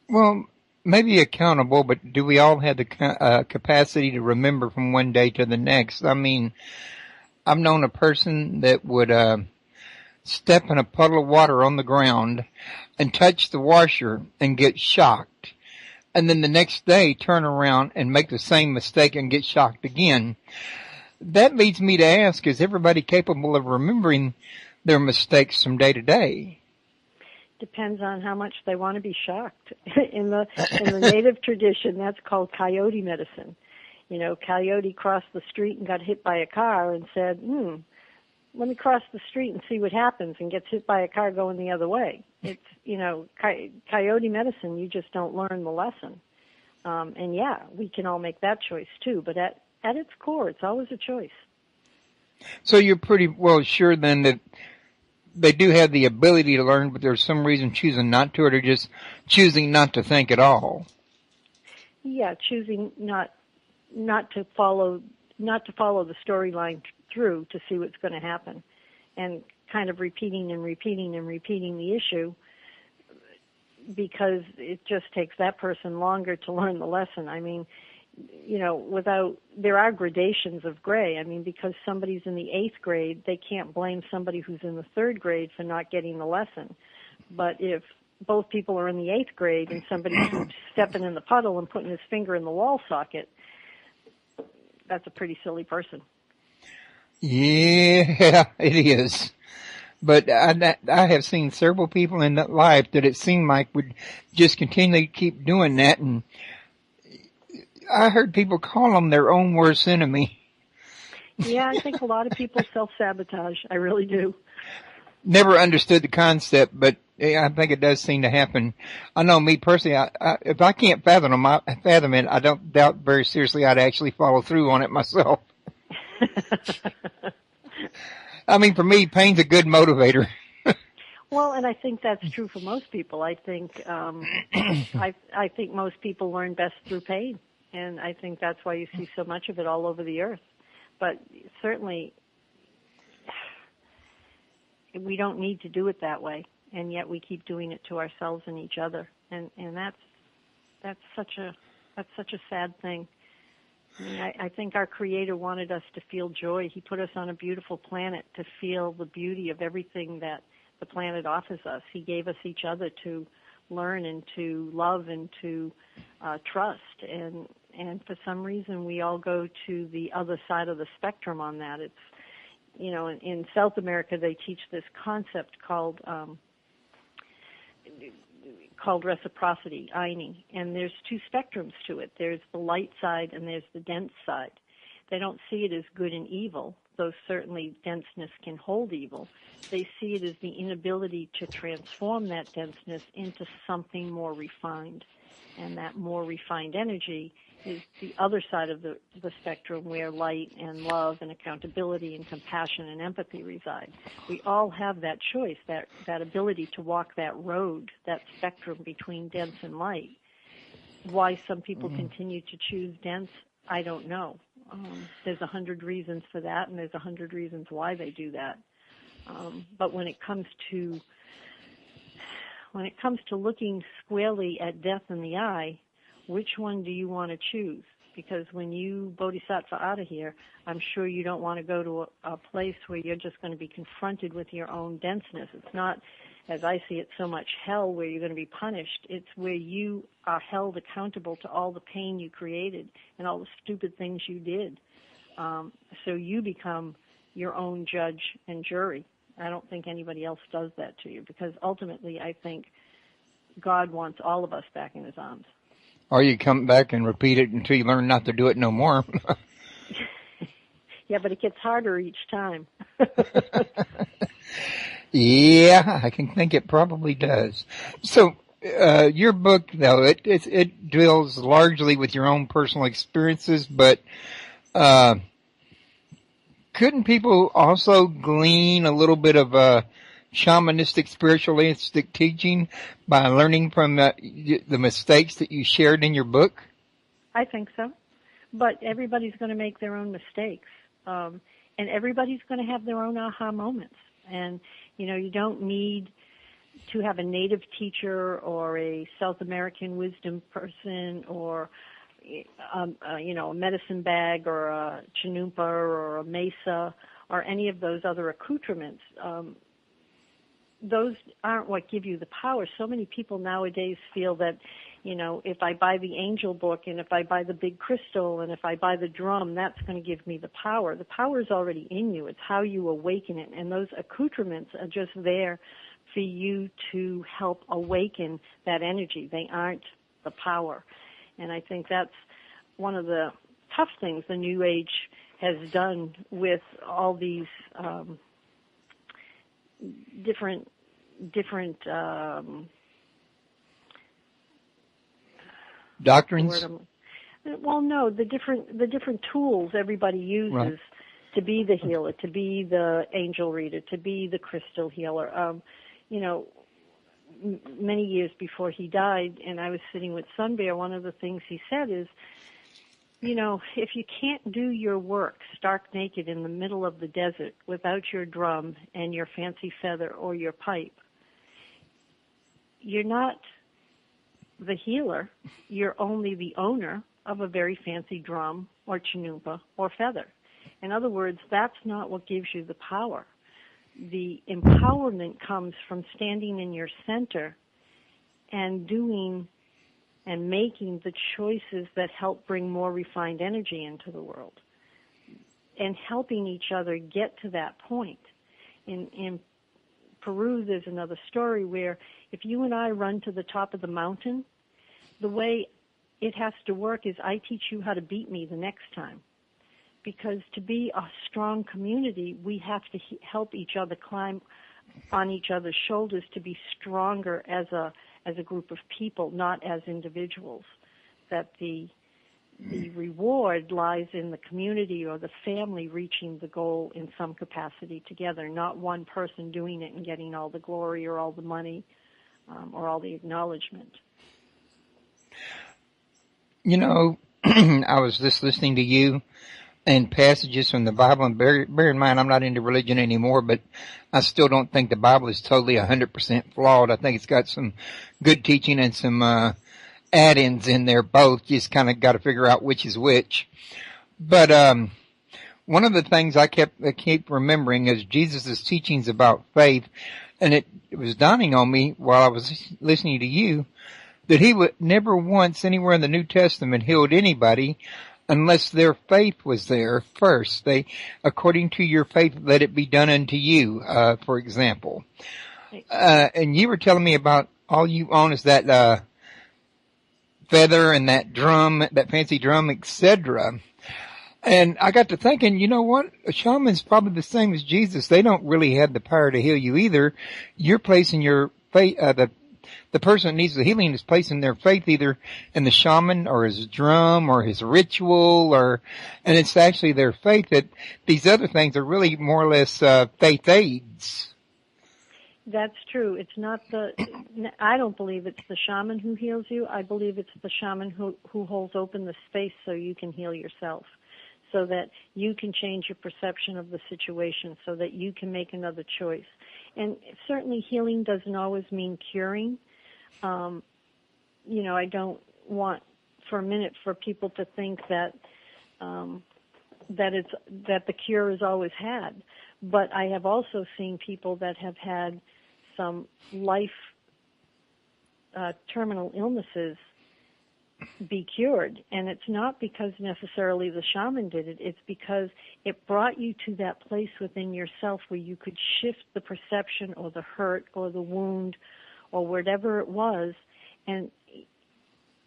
[SPEAKER 2] Well, maybe accountable, but do we all have the capacity to remember from one day to the next? I mean, I've known a person that would step in a puddle of water on the ground and touch the washer and get shocked, and then the next day turn around and make the same mistake and get shocked again. That leads me to ask, is everybody capable of remembering their mistakes from day to day?
[SPEAKER 3] Depends on how much they want to be shocked. In the native tradition, that's called coyote medicine. Coyote crossed the street and got hit by a car and said, let me cross the street and see what happens, and gets hit by a car going the other way. It's, coyote medicine, you just don't learn the lesson. And yeah, we can all make that choice too, but at its core, it's always a choice.
[SPEAKER 2] So you're pretty well sure then that they do have the ability to learn, but there's some reason choosing not to, or they're just choosing not to think at all.
[SPEAKER 3] Yeah, choosing not to follow the storyline through to see what's going to happen, and kind of repeating and repeating and repeating the issue, because it just takes that person longer to learn the lesson. I mean, there are gradations of gray. I mean, because somebody's in the 8th grade, they can't blame somebody who's in the 3rd grade for not getting the lesson. But if both people are in the 8th grade and somebody's stepping in the puddle and putting his finger in the wall socket, that's a pretty silly person.
[SPEAKER 2] Yeah, it is. But I have seen several people in that life that it seemed like would just continually keep doing that, and I heard people call them their own worst enemy.
[SPEAKER 3] Yeah, I think a lot of people self-sabotage. I really do.
[SPEAKER 2] Never understood the concept, but I think it does seem to happen. I know me personally, if I can't fathom it, I don't doubt very seriously I'd actually follow through on it myself. I mean, for me, pain's a good motivator.
[SPEAKER 3] Well, and I think that's true for most people. I think I think most people learn best through pain, and I think that's why you see so much of it all over the earth. But certainly, we don't need to do it that way, and yet we keep doing it to ourselves and each other, and that's such a sad thing. I mean, I think our Creator wanted us to feel joy. He put us on a beautiful planet to feel the beauty of everything that the planet offers us. He gave us each other to learn and to love and to trust. And for some reason, we all go to the other side of the spectrum on that. It's, in South America, they teach this concept called reciprocity, Aini, and there's 2 spectrums to it. There's the light side and there's the dense side. They don't see it as good and evil, though certainly denseness can hold evil. They see it as the inability to transform that denseness into something more refined, and that more refined energy is the other side of the spectrum, where light and love and accountability and compassion and empathy reside. We all have that choice, that ability to walk that road, that spectrum between dense and light. Why some people continue to choose dense, I don't know. There's 100 reasons for that, and there's 100 reasons why they do that. But when it comes to looking squarely at death in the eye, which one do you want to choose? Because when you bodhisattva out of here, I'm sure you don't want to go to a place where you're just going to be confronted with your own denseness. It's not, as I see it, so much hell where you're going to be punished. It's where you are held accountable to all the pain you created and all the stupid things you did. So you become your own judge and jury. I don't think anybody else does that to you, because ultimately I think God wants all of us back in his arms.
[SPEAKER 2] Or you come back and repeat it until you learn not to do it no more.
[SPEAKER 3] Yeah, but it gets harder each time.
[SPEAKER 2] Yeah, I can think it probably does. So, your book, though, it deals largely with your own personal experiences, but, couldn't people also glean a little bit of, shamanistic, spiritualistic teaching by learning from the mistakes that you shared in your book?
[SPEAKER 3] I think so. But everybody's going to make their own mistakes. And everybody's going to have their own aha moments. And, you don't need to have a native teacher or a South American wisdom person or, a medicine bag or a chinumpa or a mesa or any of those other accoutrements. Those aren't what give you the power. So many people nowadays feel that, if I buy the angel book and if I buy the big crystal and if I buy the drum, that's going to give me the power. The power is already in you. It's how you awaken it. And those accoutrements are just there for you to help awaken that energy. They aren't the power. And I think that's one of the tough things the New Age has done with all these different
[SPEAKER 2] doctrines.
[SPEAKER 3] Well, no, the different tools everybody uses.
[SPEAKER 2] Right.
[SPEAKER 3] to be the healer, to be the angel reader, to be the crystal healer. Many years before he died, and I was sitting with Sun Bear, one of the things he said is, if you can't do your work stark naked in the middle of the desert without your drum and your fancy feather or your pipe, you're not the healer. You're only the owner of a very fancy drum or chinoopa or feather. In other words, that's not what gives you the power. The empowerment comes from standing in your center and doing and making the choices that help bring more refined energy into the world and helping each other get to that point. In Peru, there's another story where if you and I run to the top of the mountain, the way it has to work is I teach you how to beat me the next time. Because to be a strong community, we have to help each other climb on each other's shoulders to be stronger as a group of people, not as individuals. That the reward lies in the community or the family reaching the goal in some capacity together, not one person doing it and getting all the glory or all the money or all the acknowledgement.
[SPEAKER 2] I was just listening to you and passages from the Bible, and bear in mind I'm not into religion anymore, but I still don't think the Bible is totally 100% flawed. I think it's got some good teaching and some add-ins in there both. Just kind of got to figure out which is which. But one of the things I keep remembering is Jesus' teachings about faith, and it was dawning on me while I was listening to you that he would never once anywhere in the New Testament healed anybody unless their faith was there first. They, according to your faith, let it be done unto you, for example. And you were telling me about all you own is that feather and that drum, that fancy drum, etc. And I got to thinking, you know what? A shaman's probably the same as Jesus. They don't really have the power to heal you either. You're placing your faith, the person that needs the healing is placing their faith either in the shaman or his drum or his ritual, and it's actually their faith that these other things are really more or less faith aids.
[SPEAKER 3] That's true. It's not I don't believe it's the shaman who heals you. I believe it's the shaman who holds open the space so you can heal yourself, so that you can change your perception of the situation, so that you can make another choice. And certainly healing doesn't always mean curing. I don't want for a minute for people to think that that the cure is always had. But I have also seen people that have had some life terminal illnesses be cured, and it's not because necessarily the shaman did it. It's because it brought you to that place within yourself where you could shift the perception or the hurt or the wound or whatever it was. And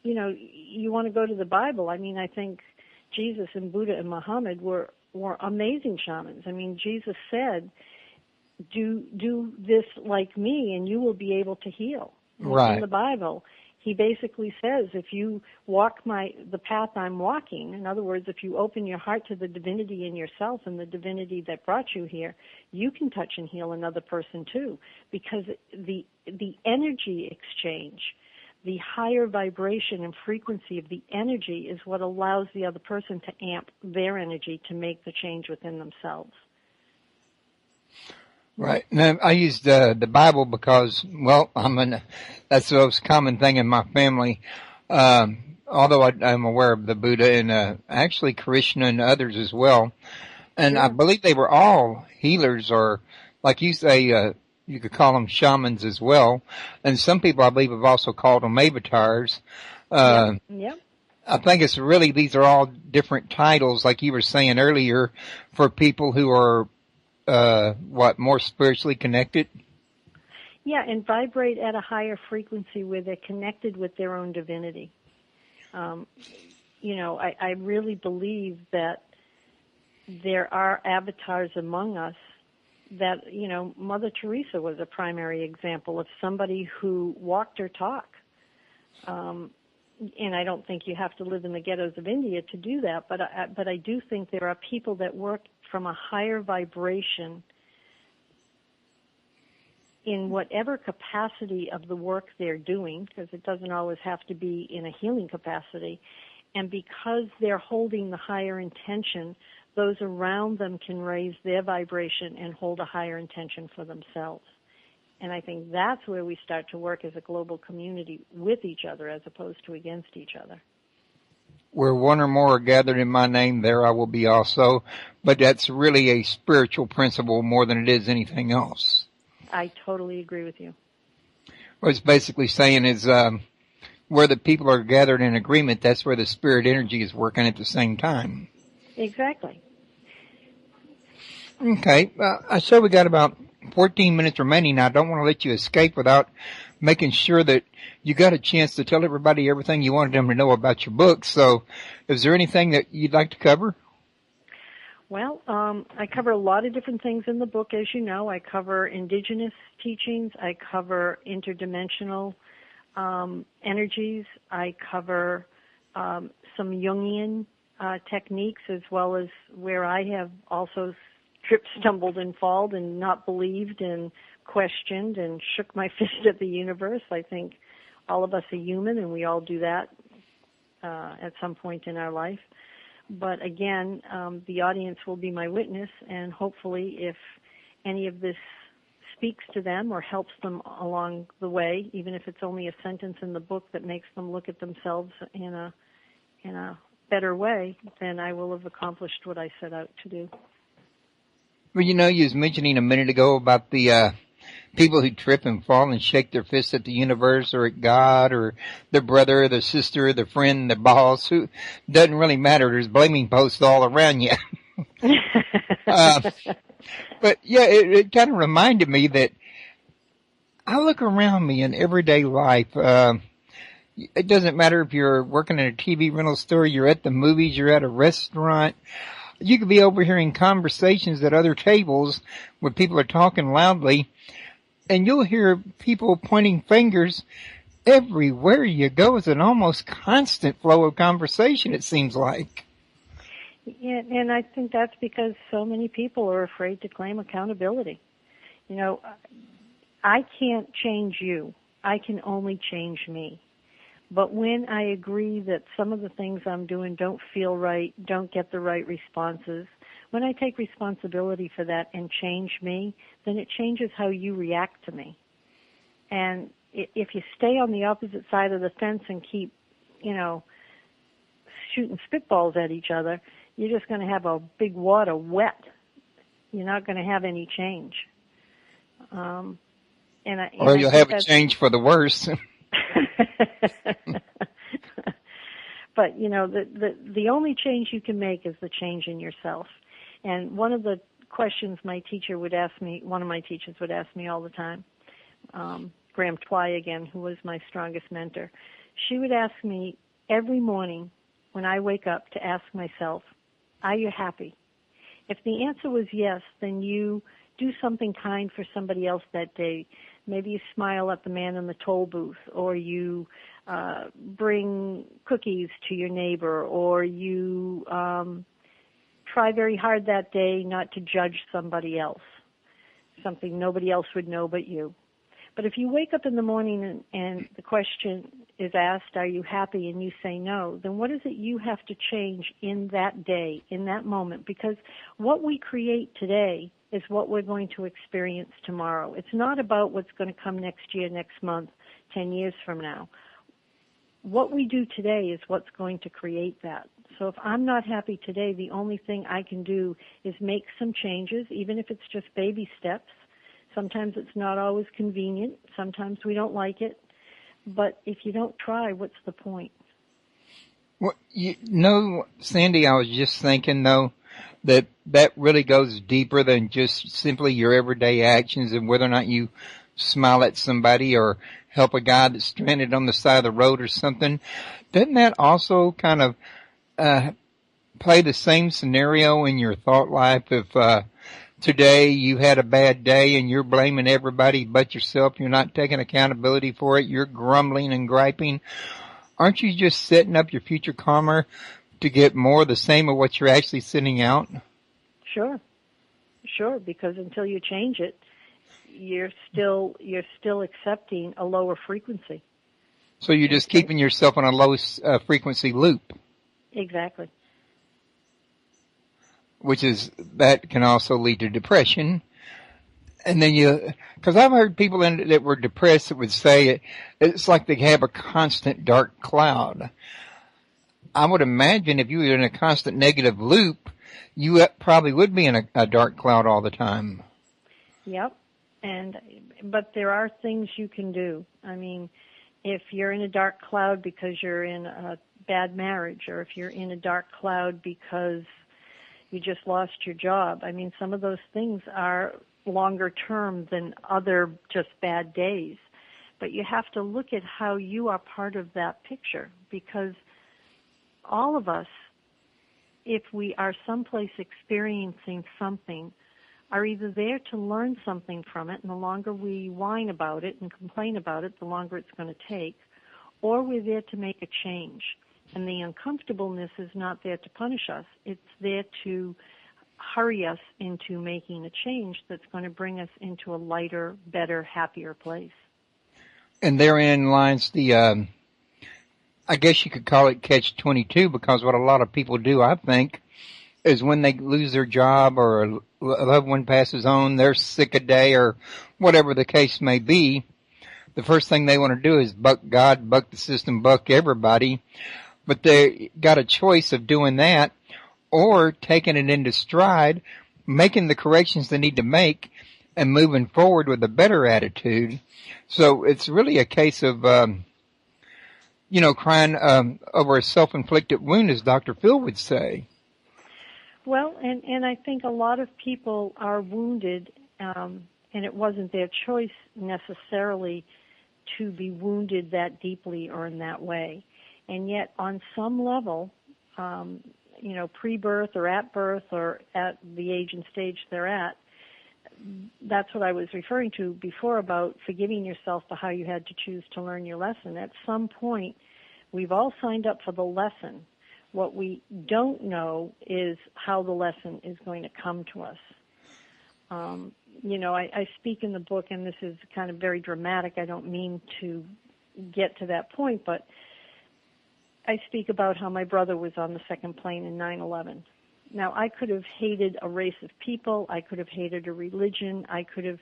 [SPEAKER 3] you want to go to the Bible. I mean, I think Jesus and Buddha and Muhammad were amazing shamans. I mean, Jesus said, do this like me and you will be able to heal.
[SPEAKER 2] Right.
[SPEAKER 3] In the Bible, he basically says, if you walk the path I'm walking, in other words, if you open your heart to the divinity in yourself and the divinity that brought you here, you can touch and heal another person too, because the energy exchange, the higher vibration and frequency of the energy is what allows the other person to amp their energy to make the change within themselves.
[SPEAKER 2] Right. Now, I used the Bible because, well, that's the most common thing in my family. Although I'm aware of the Buddha and actually Krishna and others as well. And
[SPEAKER 3] Sure.
[SPEAKER 2] I believe they were all healers, or like you say, you could call them shamans as well. And some people, I believe, have also called them avatars.
[SPEAKER 3] Yep.
[SPEAKER 2] I think it's really, these are all different titles, like you were saying earlier, for people who are more spiritually connected?
[SPEAKER 3] Yeah, and vibrate at a higher frequency where they're connected with their own divinity. I really believe that there are avatars among us that, Mother Teresa was a primary example of somebody who walked her talk. and I don't think you have to live in the ghettos of India to do that, but I do think there are people that work from a higher vibration in whatever capacity of the work they're doing, because it doesn't always have to be in a healing capacity, and because they're holding the higher intention, those around them can raise their vibration and hold a higher intention for themselves. And I think that's where we start to work as a global community with each other as opposed to against each other.
[SPEAKER 2] Where one or more are gathered in my name, there I will be also. But that's really a spiritual principle more than it is anything else.
[SPEAKER 3] I totally agree with you.
[SPEAKER 2] What it's basically saying is where the people are gathered in agreement, that's where the spirit energy is working at the same time.
[SPEAKER 3] Exactly.
[SPEAKER 2] Okay. I saw we got about 14 minutes remaining. Now, I don't want to let you escape without making sure that you got a chance to tell everybody everything you wanted them to know about your book. So is there anything that you'd like to cover?
[SPEAKER 3] Well, I cover a lot of different things in the book, as you know. I cover indigenous teachings. I cover interdimensional energies. I cover some Jungian techniques, as well as where I have also tripped, stumbled, and fallen and not believed and questioned and shook my fist at the universe. I think all of us are human, and we all do that at some point in our life. But again, the audience will be my witness, and hopefully if any of this speaks to them or helps them along the way, even if it's only a sentence in the book that makes them look at themselves in a better way, then I will have accomplished what I set out to do.
[SPEAKER 2] Well, you know, you was mentioning a minute ago about the people who trip and fall and shake their fists at the universe or at God or their brother, their sister, their friend, their boss. Who doesn't really matter. There's blaming posts all around you. But yeah, it kind of reminded me that I look around me in everyday life. It doesn't matter if you're working in a TV rental store, you're at the movies, you're at a restaurant. You could be overhearing conversations at other tables where people are talking loudly, and you'll hear people pointing fingers everywhere you go. It's an almost constant flow of conversation, it seems like.
[SPEAKER 3] Yeah, and I think that's because so many people are afraid to claim accountability. You know, I can't change you. I can only change me. But when I agree that some of the things I'm doing don't feel right, don't get the right responses, when I take responsibility for that and change me, then it changes how you react to me. And if you stay on the opposite side of the fence and keep, you know, shooting spitballs at each other, you're just going to have a big wad of wet. You're not going to have any change. Or
[SPEAKER 2] you'll have a change for the worse.
[SPEAKER 3] But, you know, the only change you can make is the change in yourself. And one of the questions my teacher would ask me, one of my teachers would ask me all the time, Graham Twy again, who was my strongest mentor, she would ask me every morning when I wake up to ask myself, are you happy? If the answer was yes, then you do something kind for somebody else that day. Maybe you smile at the man in the toll booth, or you bring cookies to your neighbor, or you try very hard that day not to judge somebody else, something nobody else would know but you. But if you wake up in the morning and the question is asked, are you happy, and you say no, then what is it you have to change in that day, in that moment? Because what we create today is what we're going to experience tomorrow. It's not about what's going to come next year, next month, 10 years from now. What we do today is what's going to create that. So if I'm not happy today, the only thing I can do is make some changes, even if it's just baby steps. Sometimes it's not always convenient. Sometimes we don't like it. But if you don't try, what's the point?
[SPEAKER 2] Well, you know, Sandy, I was just thinking, though, that really goes deeper than just simply your everyday actions and whether or not you smile at somebody or help a guy that's stranded on the side of the road or something. Doesn't that also kind of play the same scenario in your thought life? If today you had a bad day and you're blaming everybody but yourself, you're not taking accountability for it, you're grumbling and griping, aren't you just setting up your future karma to get more of the same of what you're actually sending out?
[SPEAKER 3] Sure, because until you change it, you're still accepting a lower frequency.
[SPEAKER 2] So you're just keeping yourself on a low frequency loop.
[SPEAKER 3] Exactly.
[SPEAKER 2] That can also lead to depression. And then because I've heard people that were depressed that would say it's like they have a constant dark cloud. I would imagine if you were in a constant negative loop, you probably would be in a dark cloud all the time.
[SPEAKER 3] Yep. But there are things you can do. I mean, if you're in a dark cloud because you're in a bad marriage, or if you're in a dark cloud because you just lost your job, I mean, some of those things are longer term than other just bad days. But you have to look at how you are part of that picture, because all of us, if we are someplace experiencing something, are either there to learn something from it, and the longer we whine about it and complain about it, the longer it's going to take, or we're there to make a change. And the uncomfortableness is not there to punish us. It's there to hurry us into making a change that's going to bring us into a lighter, better, happier place.
[SPEAKER 2] And therein lies the, I guess you could call it catch-22, because what a lot of people do, I think, is when they lose their job or a loved one passes on, they're sick a day or whatever the case may be, the first thing they want to do is buck God, buck the system, buck everybody. But they got a choice of doing that or taking it into stride, making the corrections they need to make, and moving forward with a better attitude. So it's really a case of, crying over a self-inflicted wound, as Dr. Phil would say.
[SPEAKER 3] Well, and I think a lot of people are wounded, and it wasn't their choice necessarily to be wounded that deeply or in that way. And yet, on some level, pre-birth or at the age and stage they're at, that's what I was referring to before about forgiving yourself for how you had to choose to learn your lesson. At some point, we've all signed up for the lesson. What we don't know is how the lesson is going to come to us. I speak in the book, and this is kind of very dramatic. I don't mean to get to that point, but I speak about how my brother was on the second plane in 9/11. Now, I could have hated a race of people. I could have hated a religion. I could have,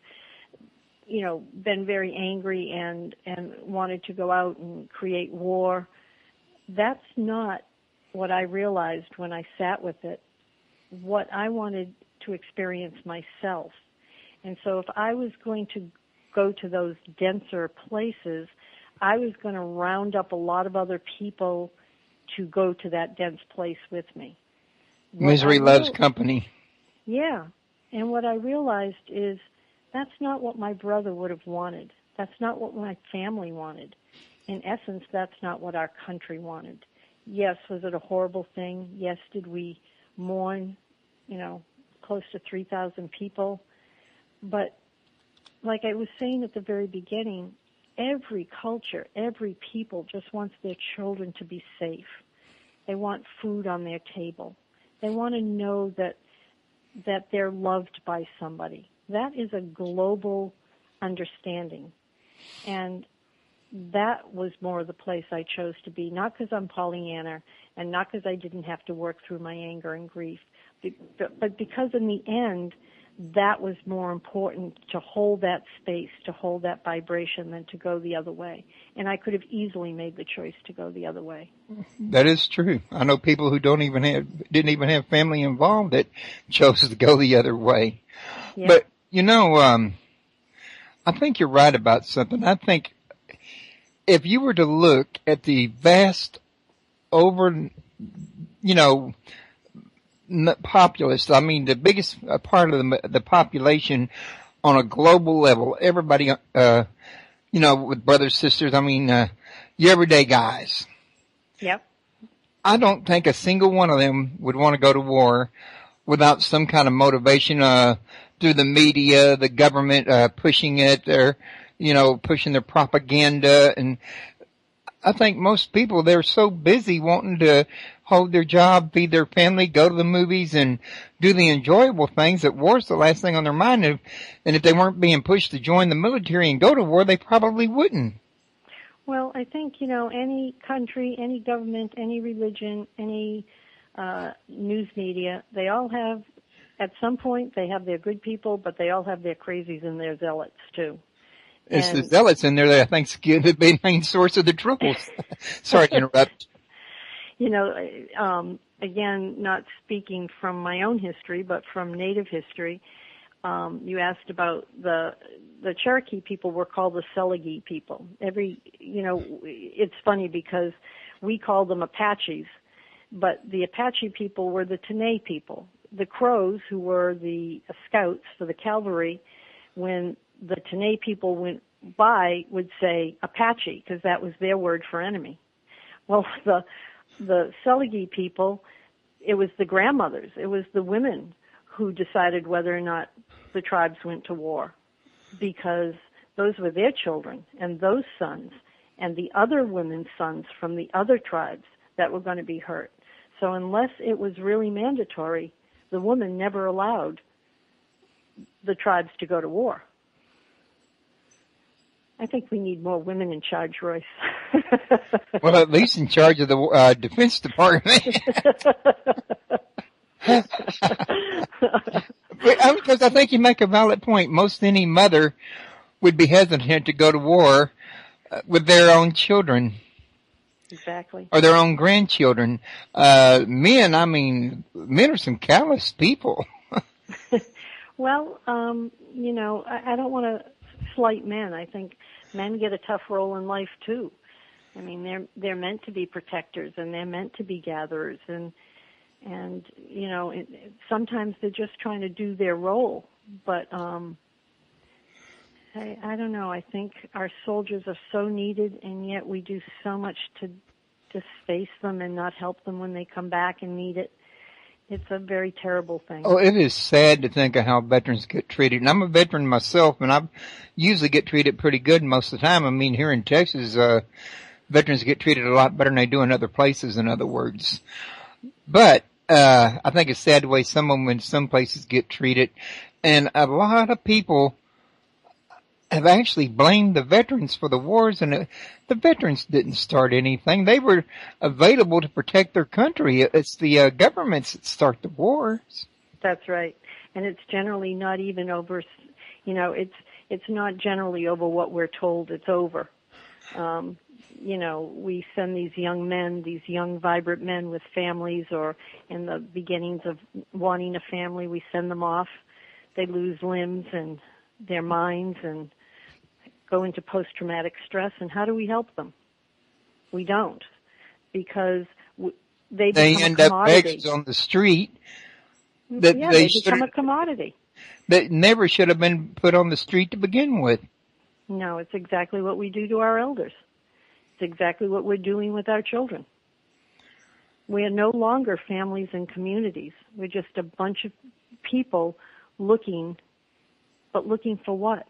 [SPEAKER 3] been very angry and wanted to go out and create war. That's not what I realized when I sat with it, what I wanted to experience myself. And so if I was going to go to those denser places, I was going to round up a lot of other people to go to that dense place with me.
[SPEAKER 2] Misery loves company.
[SPEAKER 3] Yeah. And what I realized is that's not what my brother would have wanted. That's not what my family wanted. In essence, that's not what our country wanted. Yes, was it a horrible thing? Yes, did we mourn, close to 3,000 people? But like I was saying at the very beginning, every culture, every people just wants their children to be safe. They want food on their table. They want to know that they're loved by somebody. That is a global understanding. And that was more the place I chose to be, not because I'm Pollyanna and not because I didn't have to work through my anger and grief, but because in the end, that was more important to hold that space, to hold that vibration than to go the other way. And I could have easily made the choice to go the other way.
[SPEAKER 2] That is true. I know people who didn't even have family involved that chose to go the other way. Yeah. But, I think you're right about something. I think if you were to look at the vast populace, I mean, the biggest part of the population on a global level, everybody, with brothers, sisters, your everyday guys.
[SPEAKER 3] Yep.
[SPEAKER 2] I don't think a single one of them would want to go to war without some kind of motivation, through the media, the government, pushing it, or, pushing their propaganda. And I think most people, they're so busy wanting to hold their job, feed their family, go to the movies, and do the enjoyable things that war's the last thing on their mind. And if they weren't being pushed to join the military and go to war, they probably wouldn't.
[SPEAKER 3] Well, I think, any country, any government, any religion, any news media, they all have, at some point, they have their good people, but they all have their crazies and their zealots, too.
[SPEAKER 2] It's the zealots in there that I think's the main source of the troubles. Sorry to interrupt.
[SPEAKER 3] Again, not speaking from my own history, but from Native history, you asked about the Cherokee people were called the Solfeggio people. It's funny because we called them Apaches, but the Apache people were the Tenay people. The Crows, who were the scouts for the cavalry, when the Tenay people went by, would say Apache, because that was their word for enemy. Well, the Solfeggio people, it was the grandmothers, it was the women who decided whether or not the tribes went to war, because those were their children and those sons and the other women's sons from the other tribes that were going to be hurt. So unless it was really mandatory, the woman never allowed the tribes to go to war. I think we need more women in charge, Royce.
[SPEAKER 2] Well, at least in charge of the Defense Department. Because I think you make a valid point. Most any mother would be hesitant to go to war with their own children.
[SPEAKER 3] Exactly. Or
[SPEAKER 2] their own grandchildren. Men are some callous people.
[SPEAKER 3] Well, I don't want to slight men. I think men get a tough role in life too. I mean, they're meant to be protectors and they're meant to be gatherers, and sometimes they're just trying to do their role. But I don't know. I think our soldiers are so needed, and yet we do so much to just face them and not help them when they come back and need it. It's a very terrible thing.
[SPEAKER 2] Oh, it is sad to think of how veterans get treated. And I'm a veteran myself, and I usually get treated pretty good most of the time. I mean, here in Texas, veterans get treated a lot better than they do in other places, in other words. But I think it's sad the way some of them in some places get treated. And a lot of people have actually blamed the veterans for the wars, and the veterans didn't start anything. They were available to protect their country. It's the governments that start the wars.
[SPEAKER 3] That's right. And it's generally not even over, it's not generally over what we're told it's over. We send these young men, these young, vibrant men with families, or in the beginnings of wanting a family, we send them off. They lose limbs and their minds and go into post-traumatic stress, and how do we help them? We don't, because they
[SPEAKER 2] end up beggars on the street.
[SPEAKER 3] They become a commodity.
[SPEAKER 2] That never should have been put on the street to begin with.
[SPEAKER 3] No, it's exactly what we do to our elders. It's exactly what we're doing with our children. We are no longer families and communities. We're just a bunch of people looking for what?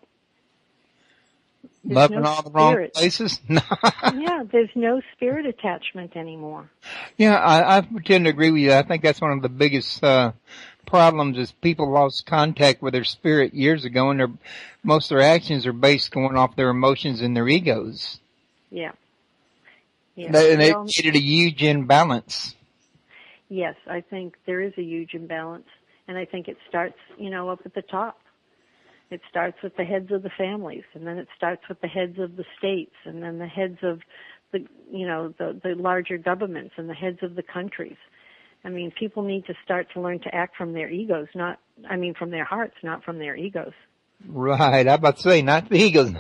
[SPEAKER 2] Loving all the wrong places?
[SPEAKER 3] Yeah, there's no spirit attachment anymore.
[SPEAKER 2] Yeah, I tend to agree with you. I think that's one of the biggest problems is people lost contact with their spirit years ago, and most of their actions are based going off their emotions and their egos.
[SPEAKER 3] Yeah.
[SPEAKER 2] And it created a huge imbalance.
[SPEAKER 3] Yes, I think there is a huge imbalance, and I think it starts, up at the top. It starts with the heads of the families, and then it starts with the heads of the states, and then the heads of the larger governments and the heads of the countries. I mean, people need to start to learn to act from their egos, from their hearts, not from their egos.
[SPEAKER 2] Right. I'm about to say, not the egos.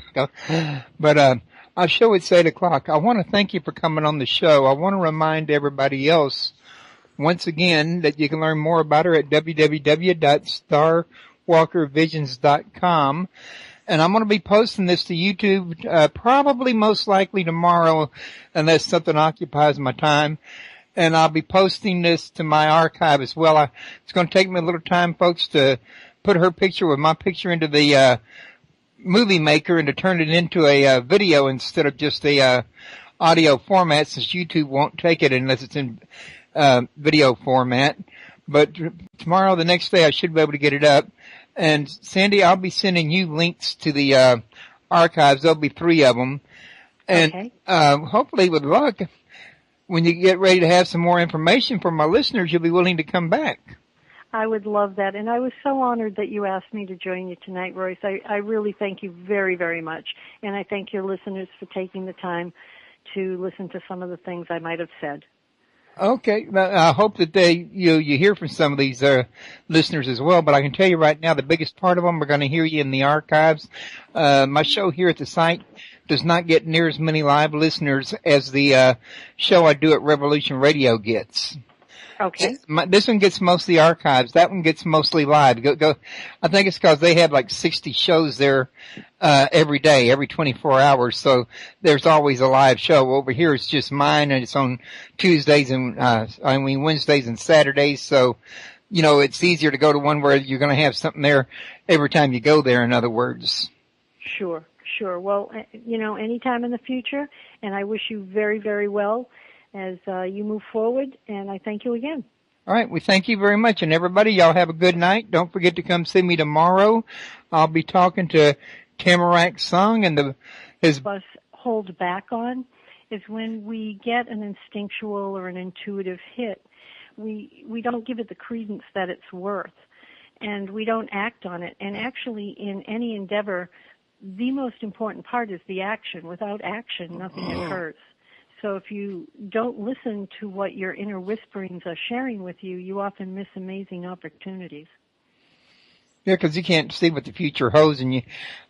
[SPEAKER 2] But our show is 8 o'clock. I want to thank you for coming on the show. I want to remind everybody else, once again, that you can learn more about her at www.starwalkervisions.com. And I'm going to be posting this to YouTube probably most likely tomorrow, unless something occupies my time. And I'll be posting this to my archive as well. It's going to take me a little time, folks, to put her picture with my picture into the movie maker and to turn it into a video instead of just a audio format, since YouTube won't take it unless it's in video format. But tomorrow, the next day, I should be able to get it up. And Sandy, I'll be sending you links to the archives. There'll be 3 of them. And
[SPEAKER 3] okay.
[SPEAKER 2] Hopefully, with luck, when you get ready to have some more information for my listeners, you'll be willing to come back.
[SPEAKER 3] I would love that. And I was so honored that you asked me to join you tonight, Royce. I really thank you very, very much. And I thank your listeners for taking the time to listen to some of the things I might have said.
[SPEAKER 2] Okay. I hope that you hear from some of these listeners as well. But I can tell you right now, the biggest part of them are going to hear you in the archives. My show here at the site does not get near as many live listeners as the show I do at Revolution Radio gets.
[SPEAKER 3] Okay.
[SPEAKER 2] This one gets mostly archives. That one gets mostly live. I think it's because they have like 60 shows there every day, every 24 hours. So there's always a live show. Over here it's just mine, and it's on Tuesdays and Wednesdays and Saturdays. So it's easier to go to one where you're going to have something there every time you go there. In other words.
[SPEAKER 3] Sure. Well, anytime in the future, and I wish you very, very well as you move forward, and I thank you again.
[SPEAKER 2] All right, we thank you very much, and everybody, y'all have a good night. Don't forget to come see me tomorrow. I'll be talking to Tamarack Sung, and his us
[SPEAKER 3] hold back on is when we get an instinctual or an intuitive hit, we don't give it the credence that it's worth, and we don't act on it. And actually, in any endeavor, the most important part is the action. Without action, nothing occurs. So if you don't listen to what your inner whisperings are sharing with you, you often miss amazing opportunities.
[SPEAKER 2] Yeah, because you can't see what the future holds. And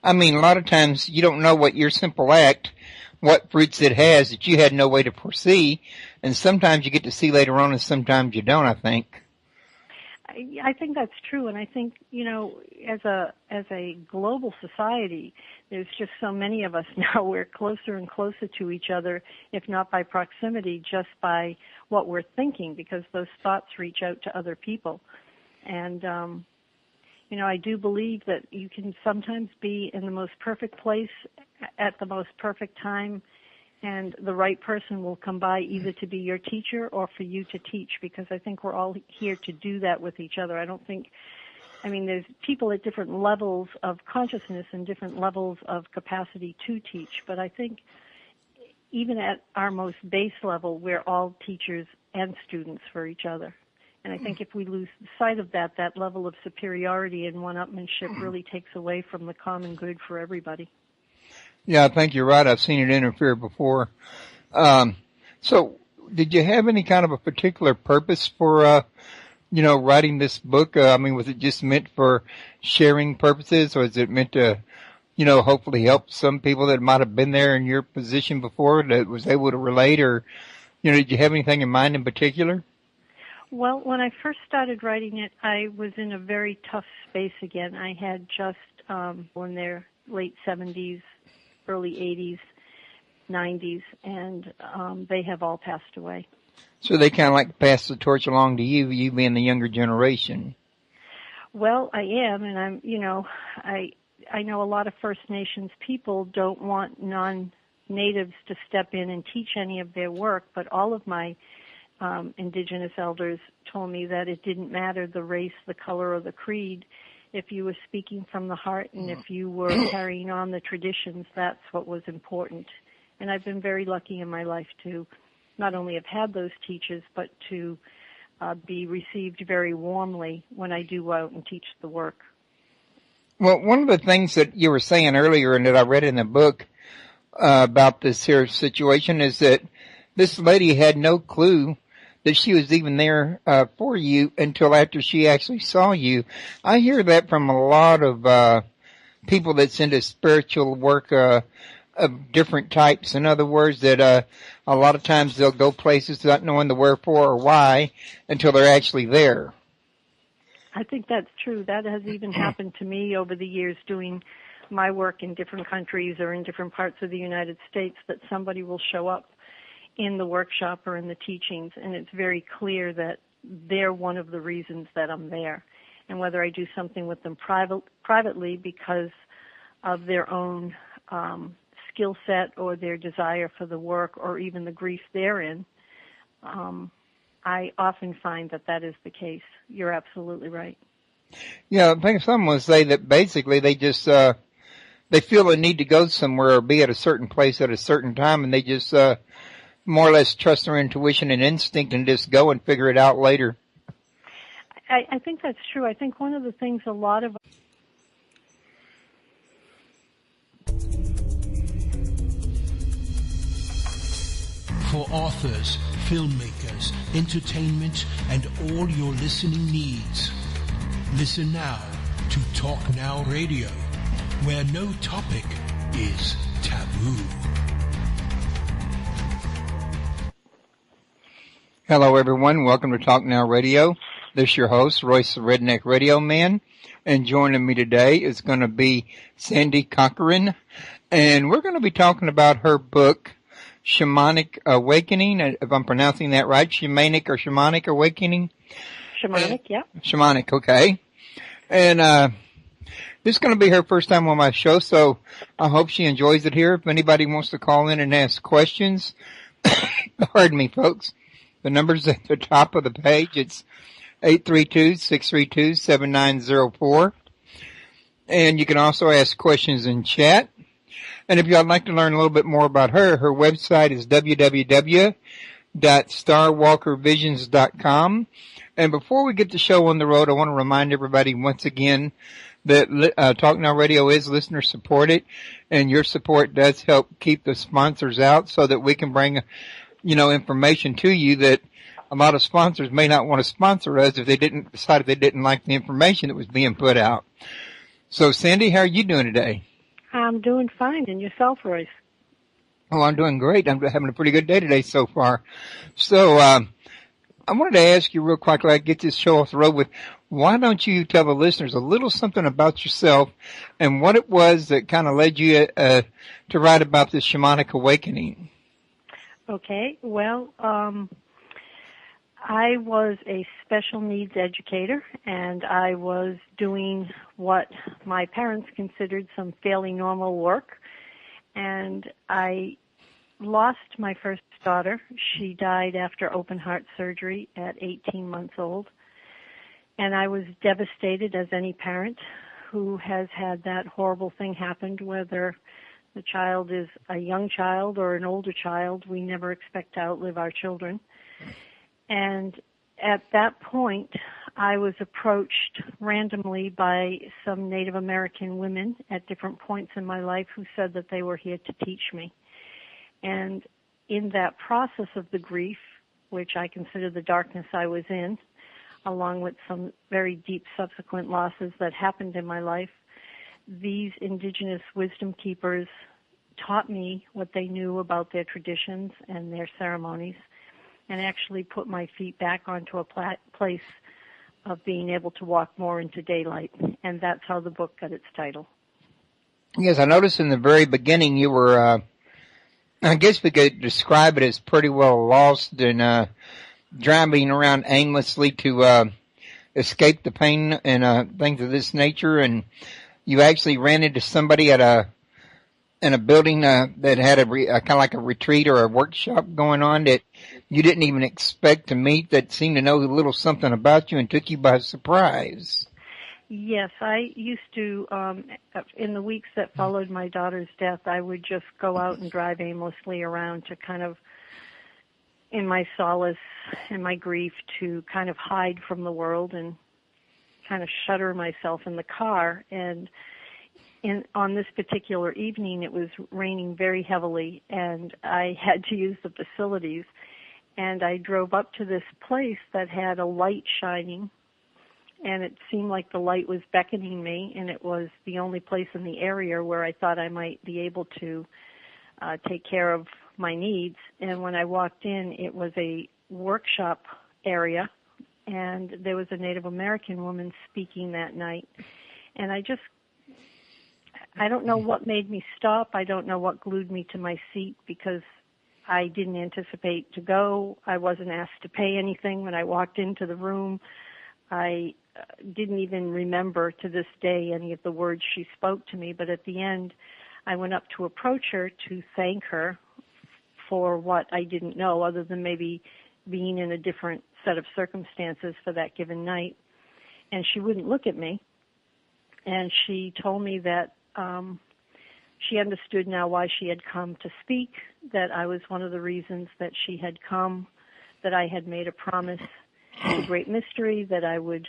[SPEAKER 2] a lot of times you don't know what your simple act, what fruits it has that you had no way to foresee. And sometimes you get to see later on and sometimes you don't, I think.
[SPEAKER 3] I think that's true, and I think, as a global society, there's just so many of us now. We're closer and closer to each other, if not by proximity, just by what we're thinking, because those thoughts reach out to other people. And, I do believe that you can sometimes be in the most perfect place at the most perfect time, and the right person will come by either to be your teacher or for you to teach, because I think we're all here to do that with each other. There's people at different levels of consciousness and different levels of capacity to teach, but I think even at our most base level, we're all teachers and students for each other. And I think if we lose sight of that level of superiority and one-upmanship really takes away from the common good for everybody.
[SPEAKER 2] Yeah, I think you're right. I've seen it interfere before. So did you have any kind of a particular purpose for, writing this book? Was it just meant for sharing purposes, or is it meant to, hopefully help some people that might have been there in your position before that was able to relate, or, did you have anything in mind in particular?
[SPEAKER 3] Well, when I first started writing it, I was in a very tough space again. I had just, in their late 70s, early 80s, 90s, and they have all passed away.
[SPEAKER 2] So they kind of like pass the torch along to you being the younger generation.
[SPEAKER 3] Well, I am, and I know a lot of First Nations people don't want non-natives to step in and teach any of their work, but all of my Indigenous elders told me that it didn't matter the race, the color, or the creed. If you were speaking from the heart and if you were carrying on the traditions, that's what was important. And I've been very lucky in my life to not only have had those teachers, but to be received very warmly when I do go out and teach the work.
[SPEAKER 2] Well, one of the things that you were saying earlier and that I read in the book about this here situation is that this lady had no clue that she was even there for you until after she actually saw you. I hear that from a lot of people that's into spiritual work of different types. In other words, that a lot of times they'll go places not knowing the wherefore or why until they're actually there.
[SPEAKER 3] I think that's true. That has even happened to me over the years doing my work in different countries or in different parts of the United States, that somebody will show up in the workshop or in the teachings, and it's very clear that they're one of the reasons that I'm there. And whether I do something with them privately because of their own skill set or their desire for the work or even the grief they're in. I often find that is the case. You're absolutely right.
[SPEAKER 2] Yeah, I think someone would say that basically they just they feel a need to go somewhere or be at a certain place at a certain time, and they just more or less trust their intuition and instinct and just go and figure it out later.
[SPEAKER 3] I think that's true. I think one of the things a lot of
[SPEAKER 1] for authors, filmmakers, entertainment, and all your listening needs. Listen now to Talk Now Radio, where no topic is taboo.
[SPEAKER 2] Hello, everyone. Welcome to Talk Now Radio. This is your host, Royce the Redneck Radio Man. And joining me today is going to be Sandy Cochran. And we're going to be talking about her book, Shamanic Awakening, if I'm pronouncing that right, Shamanic Awakening?
[SPEAKER 3] Shamanic, yeah.
[SPEAKER 2] Shamanic, okay. And this is going to be her first time on my show, so I hope she enjoys it here. If anybody wants to call in and ask questions, pardon me, folks, the number's at the top of the page. It's 832-632-7904. And you can also ask questions in chat. And if you'd like to learn a little bit more about her website is www.starwalkervisions.com. And before we get the show on the road, I want to remind everybody once again that Talk Now Radio is listener supported, and your support does help keep the sponsors out so that we can bring, information to you that a lot of sponsors may not want to sponsor us if they decided they didn't like the information that was being put out. So, Sandy, how are you doing today?
[SPEAKER 3] I'm doing fine. And yourself, Royce?
[SPEAKER 2] Oh, I'm doing great. I'm having a pretty good day today so far. So, I wanted to ask you real quickly, I get this show off the road with, why don't you tell the listeners a little something about yourself and what it was that kind of led you to write about this Shamanic Awakening?
[SPEAKER 3] Okay. Well, I was a special needs educator, and I was doing what my parents considered some fairly normal work. And I lost my first daughter. She died after open heart surgery at 18 months old. And I was devastated, as any parent who has had that horrible thing happen, whether the child is a young child or an older child. We never expect to outlive our children. And at that point, I was approached randomly by some Native American women at different points in my life who said that they were here to teach me. And in that process of the grief, which I consider the darkness I was in, along with some very deep subsequent losses that happened in my life, these indigenous wisdom keepers taught me what they knew about their traditions and their ceremonies, and actually put my feet back onto a place of being able to walk more into daylight. And that's how the book got its title.
[SPEAKER 2] Yes, I noticed in the very beginning you were, I guess we could describe it as pretty well lost and driving around aimlessly to escape the pain and things of this nature. And you actually ran into somebody in a building that had a kind of like a retreat or a workshop going on that you didn't even expect to meet, that seemed to know a little something about you and took you by surprise.
[SPEAKER 3] Yes, I used to, in the weeks that followed my daughter's death, I would just go out and drive aimlessly around to kind of, in my solace and my grief, to kind of hide from the world and kind of shutter myself in the car. And on this particular evening, it was raining very heavily, and I had to use the facilities. And I drove up to this place that had a light shining, and it seemed like the light was beckoning me, and it was the only place in the area where I thought I might be able to take care of my needs. And when I walked in, it was a workshop area, and there was a Native American woman speaking that night. And I don't know what made me stop. I don't know what glued me to my seat, because I didn't anticipate to go. I wasn't asked to pay anything when I walked into the room. I didn't even remember to this day any of the words she spoke to me, but at the end I went up to approach her to thank her for what I didn't know, other than maybe being in a different set of circumstances for that given night. And she wouldn't look at me. And she told me that she understood now why she had come to speak, that I was one of the reasons that she had come, that I had made a promise, a great mystery, that I would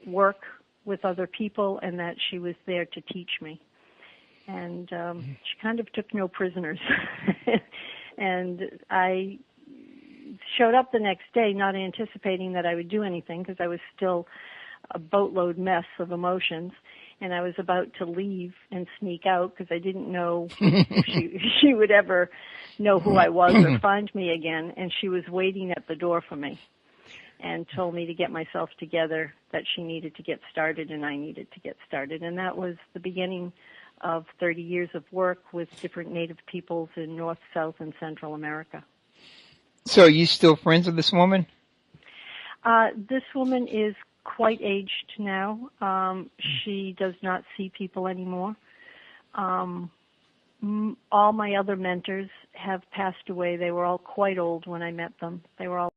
[SPEAKER 3] work with other people, and that she was there to teach me. And she kind of took no prisoners. And I showed up the next day not anticipating that I would do anything, because I was still a boatload mess of emotions. And I was about to leave and sneak out because I didn't know if she would ever know who I was or find me again. And she was waiting at the door for me and told me to get myself together, that she needed to get started and I needed to get started. And that was the beginning of 30 years of work with different Native peoples in North, South, and Central America.
[SPEAKER 2] So are you still friends with this woman?
[SPEAKER 3] This woman is quite aged now. She does not see people anymore. All my other mentors have passed away. They were all quite old when I met them. They were all